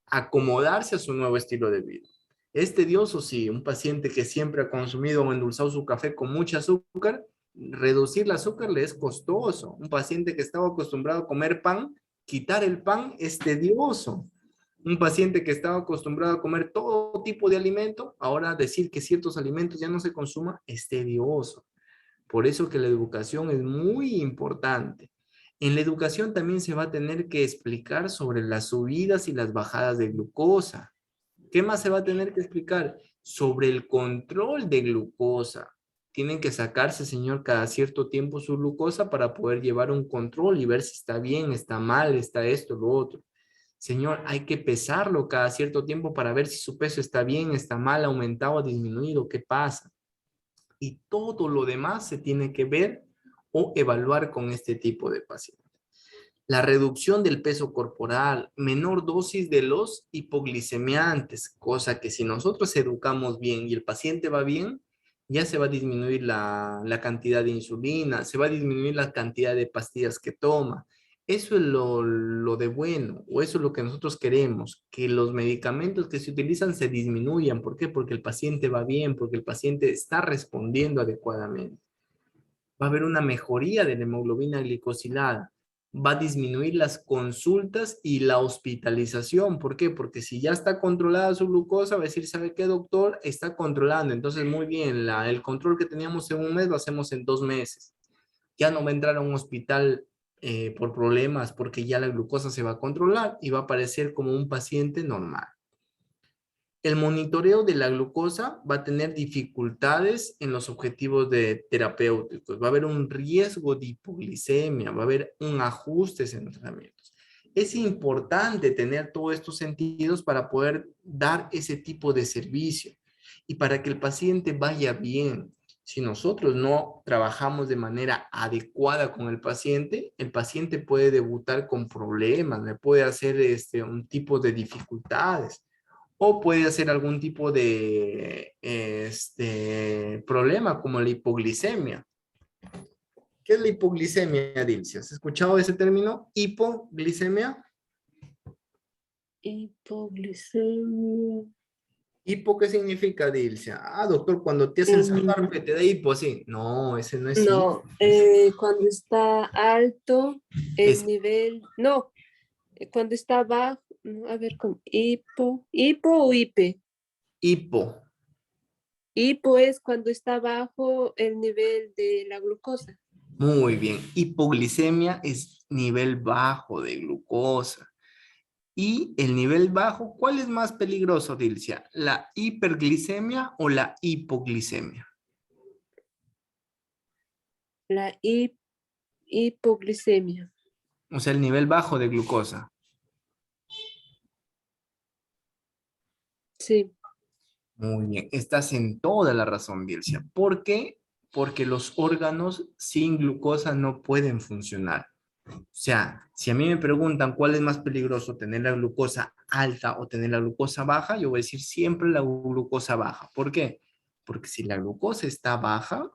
A: acomodarse a su nuevo estilo de vida. Es tedioso, sí, un paciente que siempre ha consumido o endulzado su café con mucho azúcar, reducir el azúcar le es costoso. Un paciente que estaba acostumbrado a comer pan, quitar el pan es tedioso. Un paciente que estaba acostumbrado a comer todo tipo de alimento, ahora decir que ciertos alimentos ya no se consuma es tedioso. Por eso que la educación es muy importante. En la educación también se va a tener que explicar sobre las subidas y las bajadas de glucosa. ¿Qué más se va a tener que explicar? sobre el control de glucosa. Tienen que sacarse, señor, cada cierto tiempo su glucosa para poder llevar un control y ver si está bien, está mal, está esto, lo otro. Señor, hay que pesarlo cada cierto tiempo para ver si su peso está bien, está mal, aumentado o disminuido, qué pasa. Y todo lo demás se tiene que ver o evaluar con este tipo de pacientes. La reducción del peso corporal, menor dosis de los hipoglicemiantes, cosa que si nosotros educamos bien y el paciente va bien, ya se va a disminuir la cantidad de insulina, se va a disminuir la cantidad de pastillas que toma. Eso es lo de bueno, o eso es lo que nosotros queremos, que los medicamentos que se utilizan se disminuyan. ¿Por qué? Porque el paciente va bien, porque el paciente está respondiendo adecuadamente. Va a haber una mejoría de la hemoglobina glicosilada, va a disminuir las consultas y la hospitalización. ¿Por qué? Porque si ya está controlada su glucosa, va a decir, ¿sabe qué, doctor? Está controlando. Entonces, muy bien, el control que teníamos en un mes lo hacemos en 2 meses. Ya no va a entrar a un hospital por problemas porque ya la glucosa se va a controlar y va a aparecer como un paciente normal. El monitoreo de la glucosa va a tener dificultades en los objetivos terapéuticos. Va a haber un riesgo de hipoglicemia, va a haber un ajuste en los tratamientos. Es importante tener todos estos sentidos para poder dar ese tipo de servicio y para que el paciente vaya bien. Si nosotros no trabajamos de manera adecuada con el paciente puede debutar con problemas, le puede hacer un tipo de dificultades o puede hacer algún tipo de problema como la hipoglicemia. ¿Qué es la hipoglicemia, Dilcia? ¿Has escuchado ese término? Hipoglicemia.
B: Hipoglicemia.
A: ¿Hipo qué significa, Dilcia? Ah, doctor, cuando te hacen saltar, que te da hipo, sí. No, ese no es hipo.
B: No, cuando está alto el
A: Es
B: nivel, no, cuando está bajo, no, a ver, con hipo o hipe.
A: hipo.
B: Hipo es cuando está bajo el nivel de la glucosa.
A: Muy bien. Hipoglicemia es nivel bajo de glucosa. Y el nivel bajo, ¿cuál es más peligroso, Dilcia? ¿La hiperglicemia o la hipoglicemia?
B: La hipoglicemia.
A: O sea, el nivel bajo de glucosa.
B: Sí,
A: Muy bien, estás en toda la razón, Dilcia. ¿Por qué? Porque los órganos sin glucosa no pueden funcionar. O sea, si a mí me preguntan cuál es más peligroso, tener la glucosa alta o tener la glucosa baja, yo voy a decir siempre la glucosa baja. ¿Por qué? Porque si la glucosa está baja,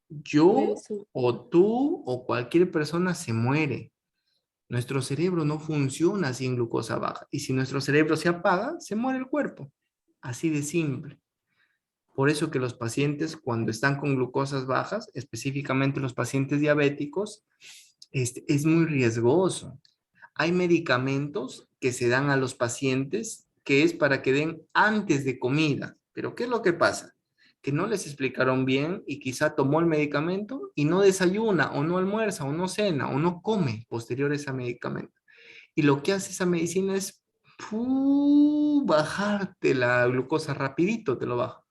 A: yo
B: eso.
A: o tú o cualquier persona se muere. Nuestro cerebro no funciona sin glucosa baja. Y si nuestro cerebro se apaga, se muere el cuerpo. Así de simple. Por eso que los pacientes cuando están con glucosas bajas, específicamente los pacientes diabéticos, es muy riesgoso. Hay medicamentos que se dan a los pacientes que es para que den antes de comida. Pero ¿qué es lo que pasa? Que no les explicaron bien y quizá tomó el medicamento y no desayuna o no almuerza o no cena o no come posterior a ese medicamento. Y lo que hace esa medicina es bajarte la glucosa rapidito, te lo baja.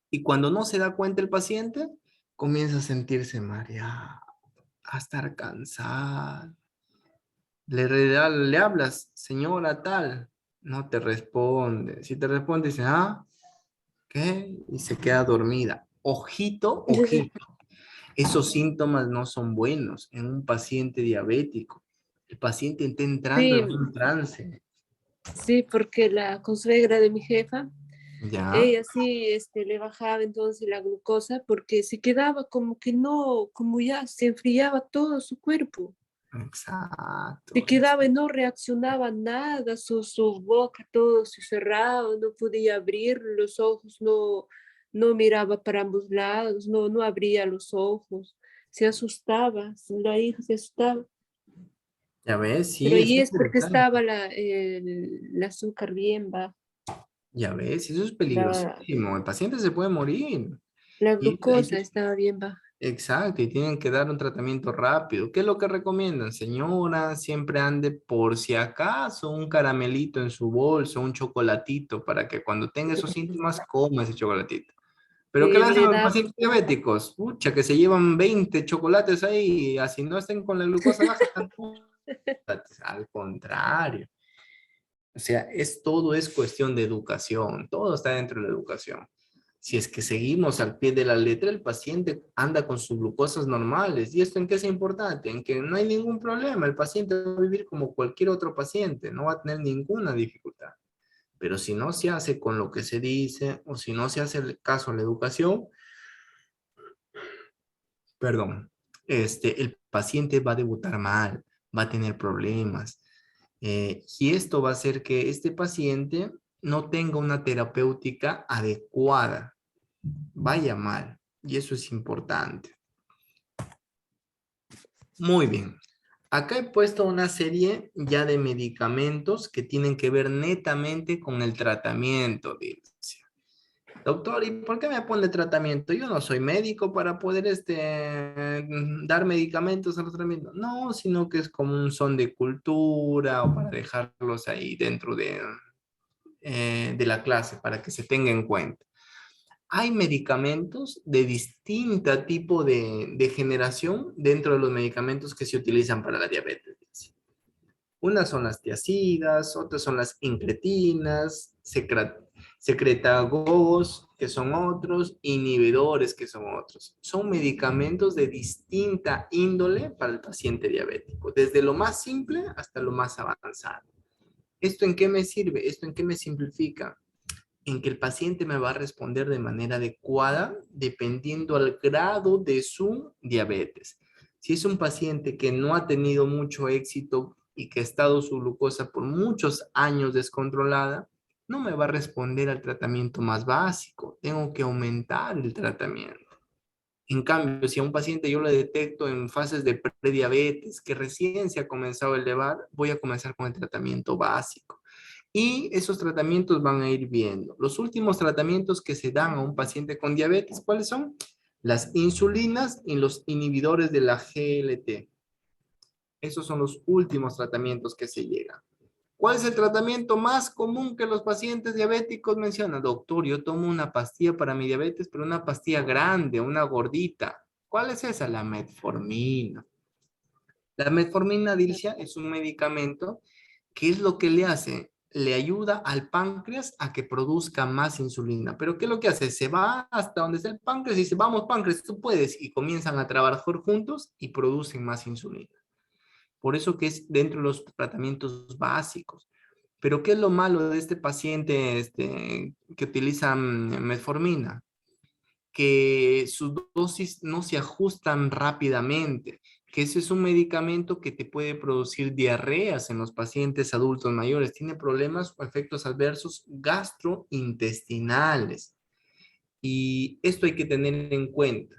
A: Y cuando no se da cuenta el paciente, comienza a sentirse mareado, a estar cansado. Le hablas, señora tal, no te responde. Si te responde, dice, ah, ¿qué? Y se queda dormida. Ojito, ojito. Esos síntomas no son buenos en un paciente diabético. El paciente está entrando
B: Sí,
A: en un trance.
B: sí, porque la consuegra de mi jefa,
A: ¿Ya?
B: ella sí le bajaba entonces la glucosa porque se quedaba como que no, como ya se enfriaba todo su cuerpo. Se
A: Exacto.
B: quedaba y no reaccionaba nada, su boca todo se cerraba, no podía abrir los ojos, no, no miraba para ambos lados, no, no abría los ojos, se asustaba, la hija se asustaba.
A: ¿Ya ves?
B: Pero
A: Sí, eso
B: ahí
A: es
B: es porque
A: importante.
B: estaba el azúcar bien baja,
A: Ya ves, eso es
B: la,
A: peligrosísimo. El paciente se puede morir.
B: la
A: Y hay
B: glucosa
A: que,
B: estaba bien baja.
A: Exacto, y tienen que dar un tratamiento rápido. ¿Qué es lo que recomiendan? Señora, siempre ande por si acaso un caramelito en su bolso, un chocolatito, para que cuando tenga esos síntomas coma ese chocolatito. Pero ¿qué le hacen
B: Le
A: a los
B: da,
A: pacientes diabéticos? Pucha, que se llevan 20 chocolates ahí, y así no estén con la glucosa baja, están chocolates. Al contrario. O sea, todo es cuestión de educación, todo está dentro de la educación. Si es que seguimos al pie de la letra, el paciente anda con sus glucosas normales. ¿Y esto en qué es importante? En que no hay ningún problema. El paciente va a vivir como cualquier otro paciente, no va a tener ninguna dificultad. Pero si no se hace con lo que se dice o si no se hace el caso a la educación, perdón, el paciente va a debutar mal, va a tener problemas. Y esto va a hacer que este paciente no tenga una terapéutica adecuada, vaya mal. Y eso es importante. Muy bien. Acá he puesto una serie ya de medicamentos que tienen que ver netamente con el tratamiento, dice. Doctor, ¿y por qué me pone tratamiento? Yo no soy médico para poder dar medicamentos a los tratamientos. No, sino que es como un son de cultura o para dejarlos ahí dentro de la clase para que se tenga en cuenta. Hay medicamentos de distinta tipo de generación dentro de los medicamentos que se utilizan para la diabetes. Unas son las tiazidas, otras son las incretinas, secretagogos, que son otros, inhibidores, que son otros. Son medicamentos de distinta índole para el paciente diabético, desde lo más simple hasta lo más avanzado. ¿Esto en qué me sirve? ¿Esto en qué me simplifica? En que el paciente me va a responder de manera adecuada dependiendo al grado de su diabetes. Si es un paciente que no ha tenido mucho éxito y que ha estado su glucosa por muchos años descontrolada, no me va a responder al tratamiento más básico. Tengo que aumentar el tratamiento. En cambio, si a un paciente yo le detecto en fases de prediabetes que recién se ha comenzado a elevar, voy a comenzar con el tratamiento básico. Y esos tratamientos van a ir viendo. Los últimos tratamientos que se dan a un paciente con diabetes, ¿cuáles son? Las insulinas y los inhibidores de la GLT. Esos son los últimos tratamientos que se llegan. ¿Cuál es el tratamiento más común que los pacientes diabéticos mencionan? Doctor, yo tomo una pastilla para mi diabetes, pero una pastilla grande, una gordita. ¿Cuál es esa? La metformina. La metformina, Dilcia, es un medicamento. ¿Qué es lo que le hace? Le ayuda al páncreas a que produzca más insulina. Pero ¿qué es lo que hace? Se va hasta donde está el páncreas y dice, vamos páncreas, tú puedes. Y comienzan a trabajar juntos y producen más insulina. Por eso que es dentro de los tratamientos básicos. Pero ¿qué es lo malo de este paciente que utiliza metformina? Que sus dosis no se ajustan rápidamente, que ese es un medicamento que te puede producir diarreas en los pacientes adultos mayores, tiene problemas o efectos adversos gastrointestinales. Y esto hay que tener en cuenta.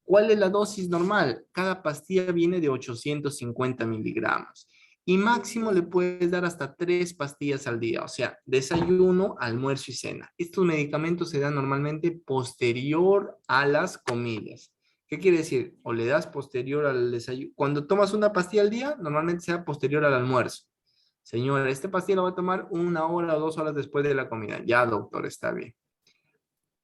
A: ¿Cuál es la dosis normal? Cada pastilla viene de 850 miligramos y máximo le puedes dar hasta 3 pastillas al día, o sea, desayuno, almuerzo y cena. Estos medicamentos se dan normalmente posterior a las comidas. ¿Qué quiere decir? O le das posterior al desayuno. Cuando tomas una pastilla al día, normalmente sea posterior al almuerzo. Señora, esta pastilla la va a tomar 1 hora o 2 horas después de la comida. Ya, doctor, está bien.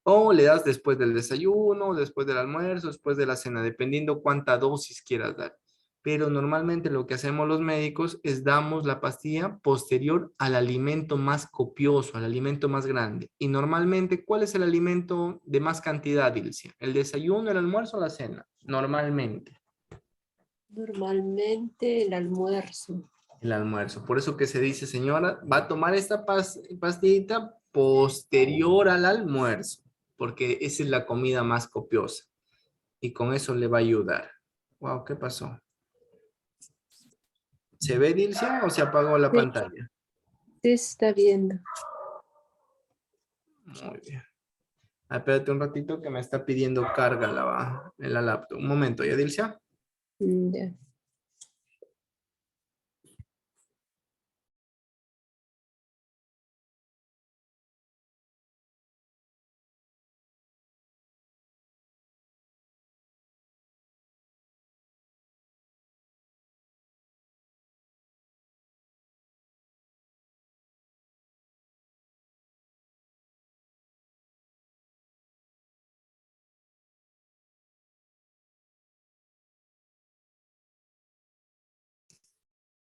A: O le das después del desayuno, después del almuerzo, después de la cena, dependiendo cuánta dosis quieras dar. Pero normalmente lo que hacemos los médicos es damos la pastilla posterior al alimento más copioso, al alimento más grande. Y normalmente, ¿cuál es el alimento de más cantidad, Dilcia? ¿El desayuno, el almuerzo o la cena? Normalmente.
B: normalmente el almuerzo.
A: El almuerzo. Por eso que se dice, señora, va a tomar esta pastillita posterior al almuerzo, porque esa es la comida más copiosa y con eso le va a ayudar. Wow, ¿qué pasó? ¿Se ve, Dilcia, o se apagó la
B: Sí,
A: pantalla?
B: se está viendo.
A: Muy bien. Espérate un ratito que me está pidiendo carga en la laptop. Un momento, ¿ya, Dilcia?
B: Ya.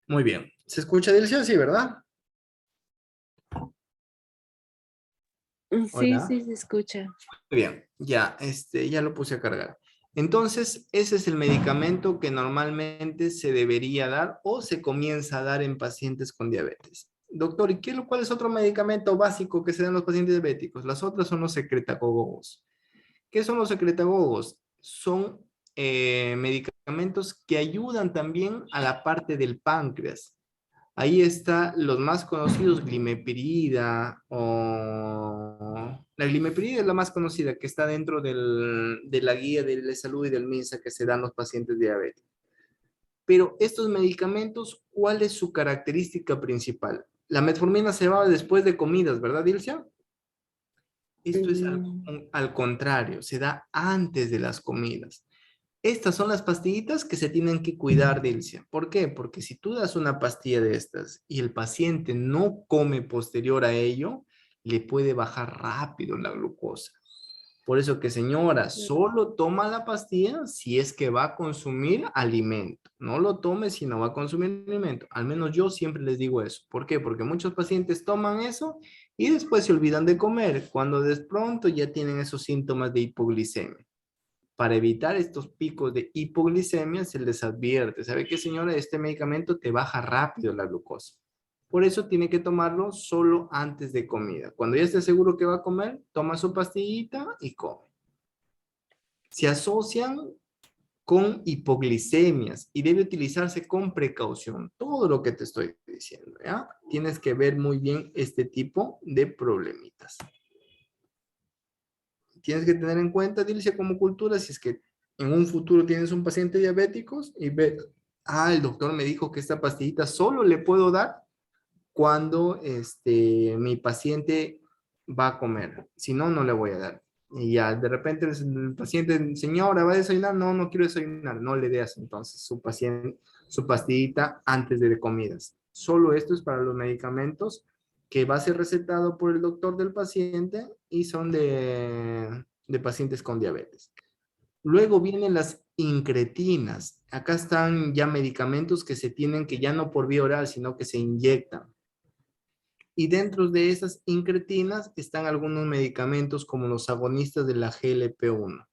A: Muy bien. ¿Se escucha, Dilcia? Sí, ¿verdad?
B: Sí,
A: Hola.
B: sí, se escucha.
A: Muy bien, ya, ya lo puse a cargar. Entonces, ese es el medicamento que normalmente se debería dar o se comienza a dar en pacientes con diabetes. Doctor, ¿y cuál es otro medicamento básico que se dan los pacientes diabéticos? Las otras son los secretagogos. ¿Qué son los secretagogos? Son medicamentos que ayudan también a la parte del páncreas. Ahí está los más conocidos, glimepirida o... La glimepirida es la más conocida, que está dentro de la guía de la salud y del MINSA que se dan los pacientes diabéticos. Pero estos medicamentos, ¿cuál es su característica principal? La metformina se va después de comidas, ¿verdad, Dilcia? Esto es
B: Mm,
A: al contrario, se da antes de las comidas. Estas son las pastillitas que se tienen que cuidar, Dilcia. ¿Por qué? Porque si tú das una pastilla de estas y el paciente no come posterior a ello, le puede bajar rápido la glucosa. Por eso que, señora, solo toma la pastilla si es que va a consumir alimento. No lo tome si no va a consumir alimento. Al menos yo siempre les digo eso. ¿Por qué? Porque muchos pacientes toman eso y después se olvidan de comer, cuando de pronto ya tienen esos síntomas de hipoglicemia. Para evitar estos picos de hipoglicemia, se les advierte, ¿sabe qué, señora? Este medicamento te baja rápido la glucosa. Por eso tiene que tomarlo solo antes de comida. Cuando ya esté seguro que va a comer, toma su pastillita y come. Se asocian con hipoglicemias y debe utilizarse con precaución. Todo lo que te estoy diciendo, ¿ya? Tienes que ver muy bien este tipo de problemitas. Tienes que tener en cuenta, Dilcia, como cultura, si es que en un futuro tienes un paciente diabético y ve, el doctor me dijo que esta pastillita solo le puedo dar cuando mi paciente va a comer. Si no, no le voy a dar. Y ya de repente el paciente, señora, ¿va a desayunar? No, no quiero desayunar. No le des entonces su pastillita antes de comidas. Solo esto es para los medicamentos que va a ser recetado por el doctor del paciente y son de pacientes con diabetes. Luego vienen las incretinas. Acá están ya medicamentos que se tienen que ya no por vía oral, sino que se inyectan. Y dentro de esas incretinas están algunos medicamentos como los agonistas de la GLP-1,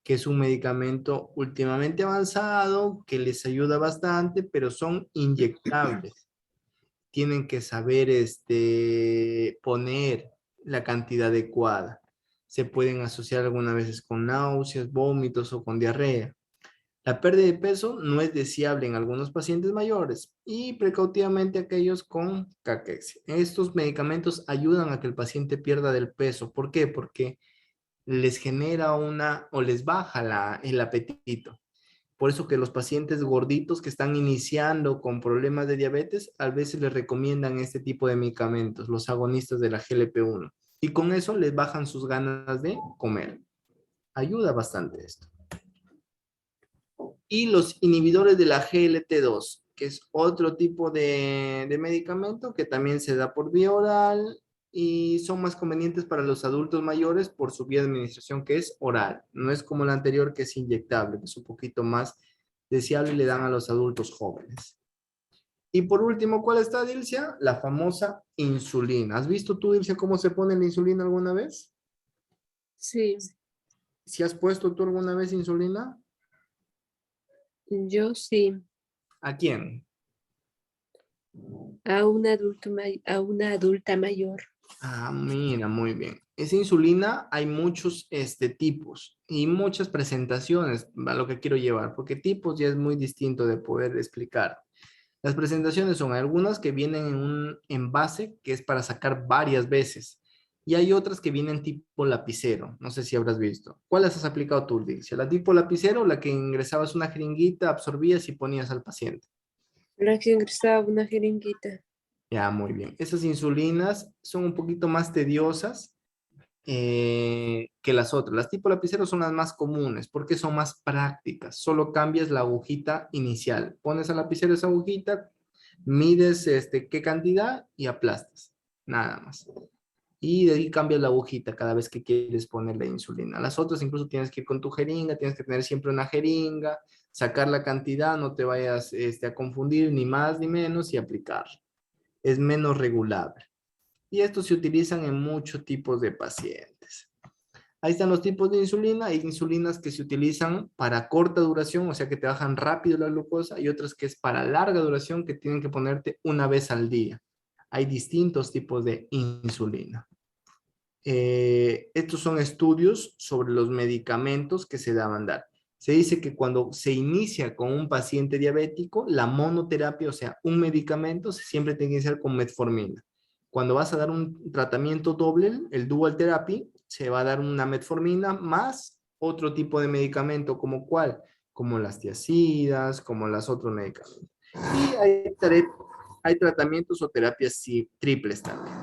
A: que es un medicamento últimamente avanzado que les ayuda bastante, pero son inyectables. Tienen que saber poner la cantidad adecuada. Se pueden asociar algunas veces con náuseas, vómitos o con diarrea. La pérdida de peso no es deseable en algunos pacientes mayores y precautivamente aquellos con caquexia. Estos medicamentos ayudan a que el paciente pierda del peso. ¿Por qué? Porque les genera o les baja el apetito. Por eso que los pacientes gorditos que están iniciando con problemas de diabetes, a veces les recomiendan este tipo de medicamentos, los agonistas de la GLP-1. Y con eso les bajan sus ganas de comer. Ayuda bastante esto. Y los inhibidores de la GLT2, que es otro tipo de medicamento que también se da por vía oral y son más convenientes para los adultos mayores por su vía de administración que es oral. No es como la anterior que es inyectable, que es un poquito más deseable y le dan a los adultos jóvenes. Y por último, ¿cuál está, Dilcia? La famosa insulina. ¿Has visto tú, Dilcia, cómo se pone la insulina alguna vez?
B: sí,
A: ¿Si has puesto tú alguna vez insulina?
B: yo sí,
A: ¿A quién?
B: a un a una adulta mayor.
A: Mira, muy bien. Esa insulina hay muchos tipos y muchas presentaciones a lo que quiero llevar, porque tipos ya es muy distinto de poder explicar. Las presentaciones son algunas que vienen en un envase que es para sacar varias veces y hay otras que vienen tipo lapicero. No sé si habrás visto. ¿Cuál las has aplicado tú, Dixia? ¿La tipo lapicero o la que ingresabas una jeringuita, absorbías y ponías al paciente?
B: La que ingresaba una jeringuita.
A: Ya, muy bien. Esas insulinas son un poquito más tediosas que las otras. Las tipo lapicero son las más comunes porque son más prácticas. Solo cambias la agujita inicial. Pones al lapicero esa agujita, mides qué cantidad y aplastas. Nada más. Y de ahí cambias la agujita cada vez que quieres poner la insulina. Las otras incluso tienes que ir con tu jeringa, tienes que tener siempre una jeringa, sacar la cantidad, no te vayas a confundir ni más ni menos y aplicar. Es menos regulable. Y estos se utilizan en muchos tipos de pacientes. Ahí están los tipos de insulina. Hay insulinas que se utilizan para corta duración, o sea que te bajan rápido la glucosa, y otras que es para larga duración, que tienen que ponerte una vez al día. Hay distintos tipos de insulina. Estos son estudios sobre los medicamentos que se daban dar. Se dice que cuando se inicia con un paciente diabético, la monoterapia, o sea, un medicamento, siempre tiene que iniciar con metformina. Cuando vas a dar un tratamiento doble, el dual therapy, se va a dar una metformina más otro tipo de medicamento, como cuál, como las tiazidas, como las otros medicamentos. Y hay tratamientos o terapias triples también.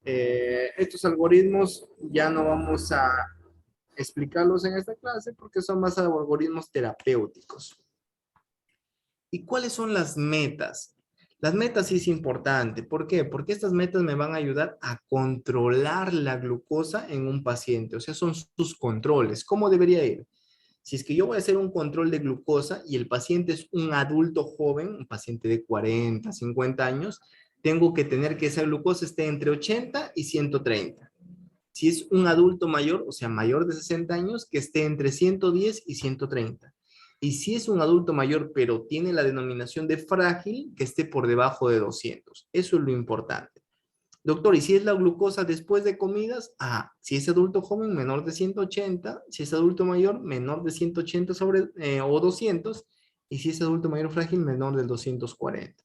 A: Estos algoritmos ya no vamos a explicarlos en esta clase porque son más algoritmos terapéuticos. ¿Y cuáles son las metas? Las metas sí es importante. ¿Por qué? Porque estas metas me van a ayudar a controlar la glucosa en un paciente. O sea, son sus controles. ¿Cómo debería ir? Si es que yo voy a hacer un control de glucosa y el paciente es un adulto joven, un paciente de 40, 50 años, tengo que tener que esa glucosa esté entre 80 y 130. Si es un adulto mayor, o sea, mayor de 60 años, que esté entre 110 y 130. Y si es un adulto mayor, pero tiene la denominación de frágil, que esté por debajo de 200. Eso es lo importante. Doctor, ¿y si es la glucosa después de comidas? Si es adulto joven, menor de 180. Si es adulto mayor, menor de 180 o 200. Y si es adulto mayor frágil, menor del 240.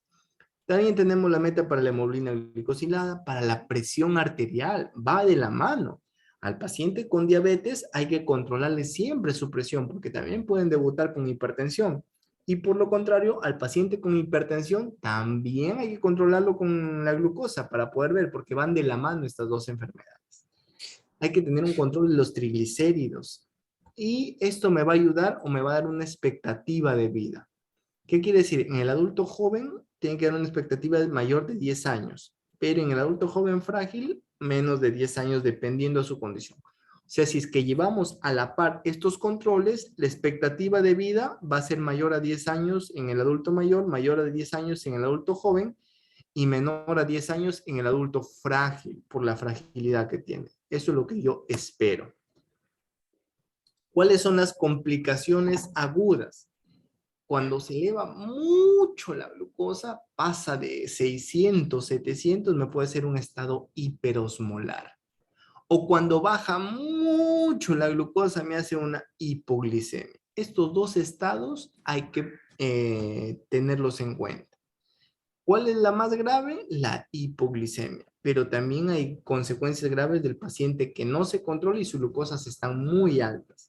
A: También tenemos la meta para la hemoglobina glicosilada, para la presión arterial, va de la mano. Al paciente con diabetes hay que controlarle siempre su presión, porque también pueden debutar con hipertensión. Y por lo contrario, al paciente con hipertensión también hay que controlarlo con la glucosa para poder ver, porque van de la mano estas dos enfermedades. Hay que tener un control de los triglicéridos. Y esto me va a ayudar o me va a dar una expectativa de vida. ¿Qué quiere decir? En el adulto joven tiene que haber una expectativa mayor de 10 años, pero en el adulto joven frágil, menos de 10 años dependiendo de su condición. O sea, si es que llevamos a la par estos controles, la expectativa de vida va a ser mayor a 10 años en el adulto mayor, mayor a 10 años en el adulto joven y menor a 10 años en el adulto frágil, por la fragilidad que tiene. Eso es lo que yo espero. ¿Cuáles son las complicaciones agudas? Cuando se eleva mucho la glucosa, pasa de 600, 700, me puede ser un estado hiperosmolar. O cuando baja mucho la glucosa, me hace una hipoglicemia. Estos dos estados hay que tenerlos en cuenta. ¿Cuál es la más grave? La hipoglicemia. Pero también hay consecuencias graves del paciente que no se controla y sus glucosas están muy altas.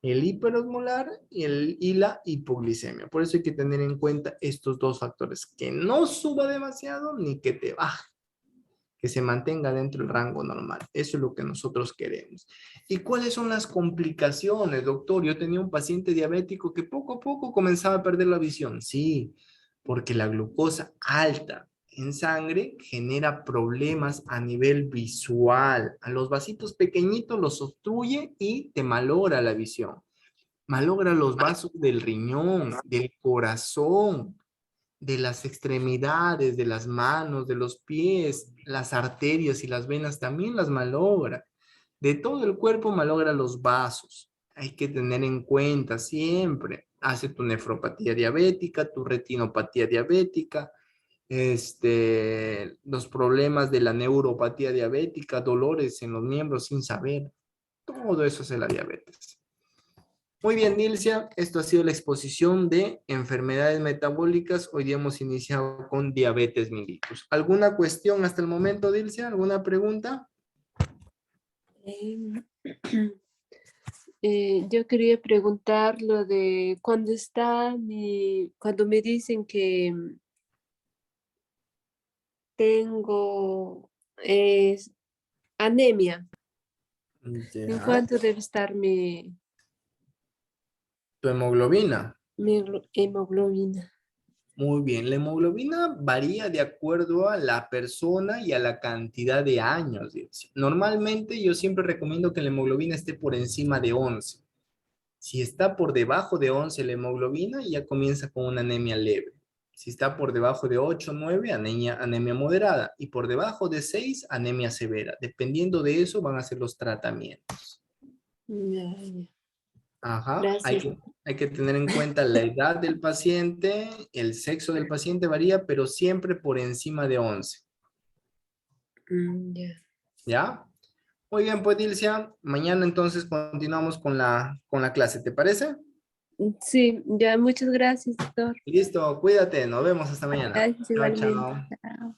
A: El hiperosmolar y la hipoglicemia. Por eso hay que tener en cuenta estos dos factores. Que no suba demasiado ni que te baje. Que se mantenga dentro del rango normal. Eso es lo que nosotros queremos. ¿Y cuáles son las complicaciones, doctor? Yo tenía un paciente diabético que poco a poco comenzaba a perder la visión. Sí, porque la glucosa alta en sangre genera problemas a nivel visual. A los vasitos pequeñitos los obstruye y te malogra la visión. Malogra los vasos del riñón, del corazón, de las extremidades, de las manos, de los pies, las arterias y las venas también las malogra. De todo el cuerpo malogra los vasos. Hay que tener en cuenta siempre. Hace tu nefropatía diabética, tu retinopatía diabética, los problemas de la neuropatía diabética, dolores en los miembros sin saber. Todo eso es la diabetes. Muy bien, Nilcia, esto ha sido la exposición de enfermedades metabólicas. Hoy día hemos iniciado con diabetes mellitus. ¿Alguna cuestión hasta el momento, Nilcia? ¿Alguna pregunta?
B: Em, yo quería preguntar lo de cuando me dicen que tengo anemia, ¿en
A: Ya.
B: cuánto debe estar
A: Tu hemoglobina.
B: mi hemoglobina?
A: Muy bien, la hemoglobina varía de acuerdo a la persona y a la cantidad de años. Dice. Normalmente yo siempre recomiendo que la hemoglobina esté por encima de 11. Si está por debajo de 11 la hemoglobina, ya comienza con una anemia leve. Si está por debajo de 8 o 9, anemia moderada. Y por debajo de 6, anemia severa. Dependiendo de eso van a ser los tratamientos.
B: Ya, ya.
A: Ajá,
B: Gracias.
A: hay que tener en cuenta la edad del paciente, el sexo del paciente varía, pero siempre por encima de 11.
B: Ya.
A: ¿Ya? Muy bien, pues Dilcia, mañana entonces continuamos con la clase, ¿te parece?
B: Sí, ya, muchas gracias, doctor.
A: Listo, cuídate, nos vemos hasta mañana.
B: Gracias
A: Chao,
B: igualmente.
A: chao.
B: Chao.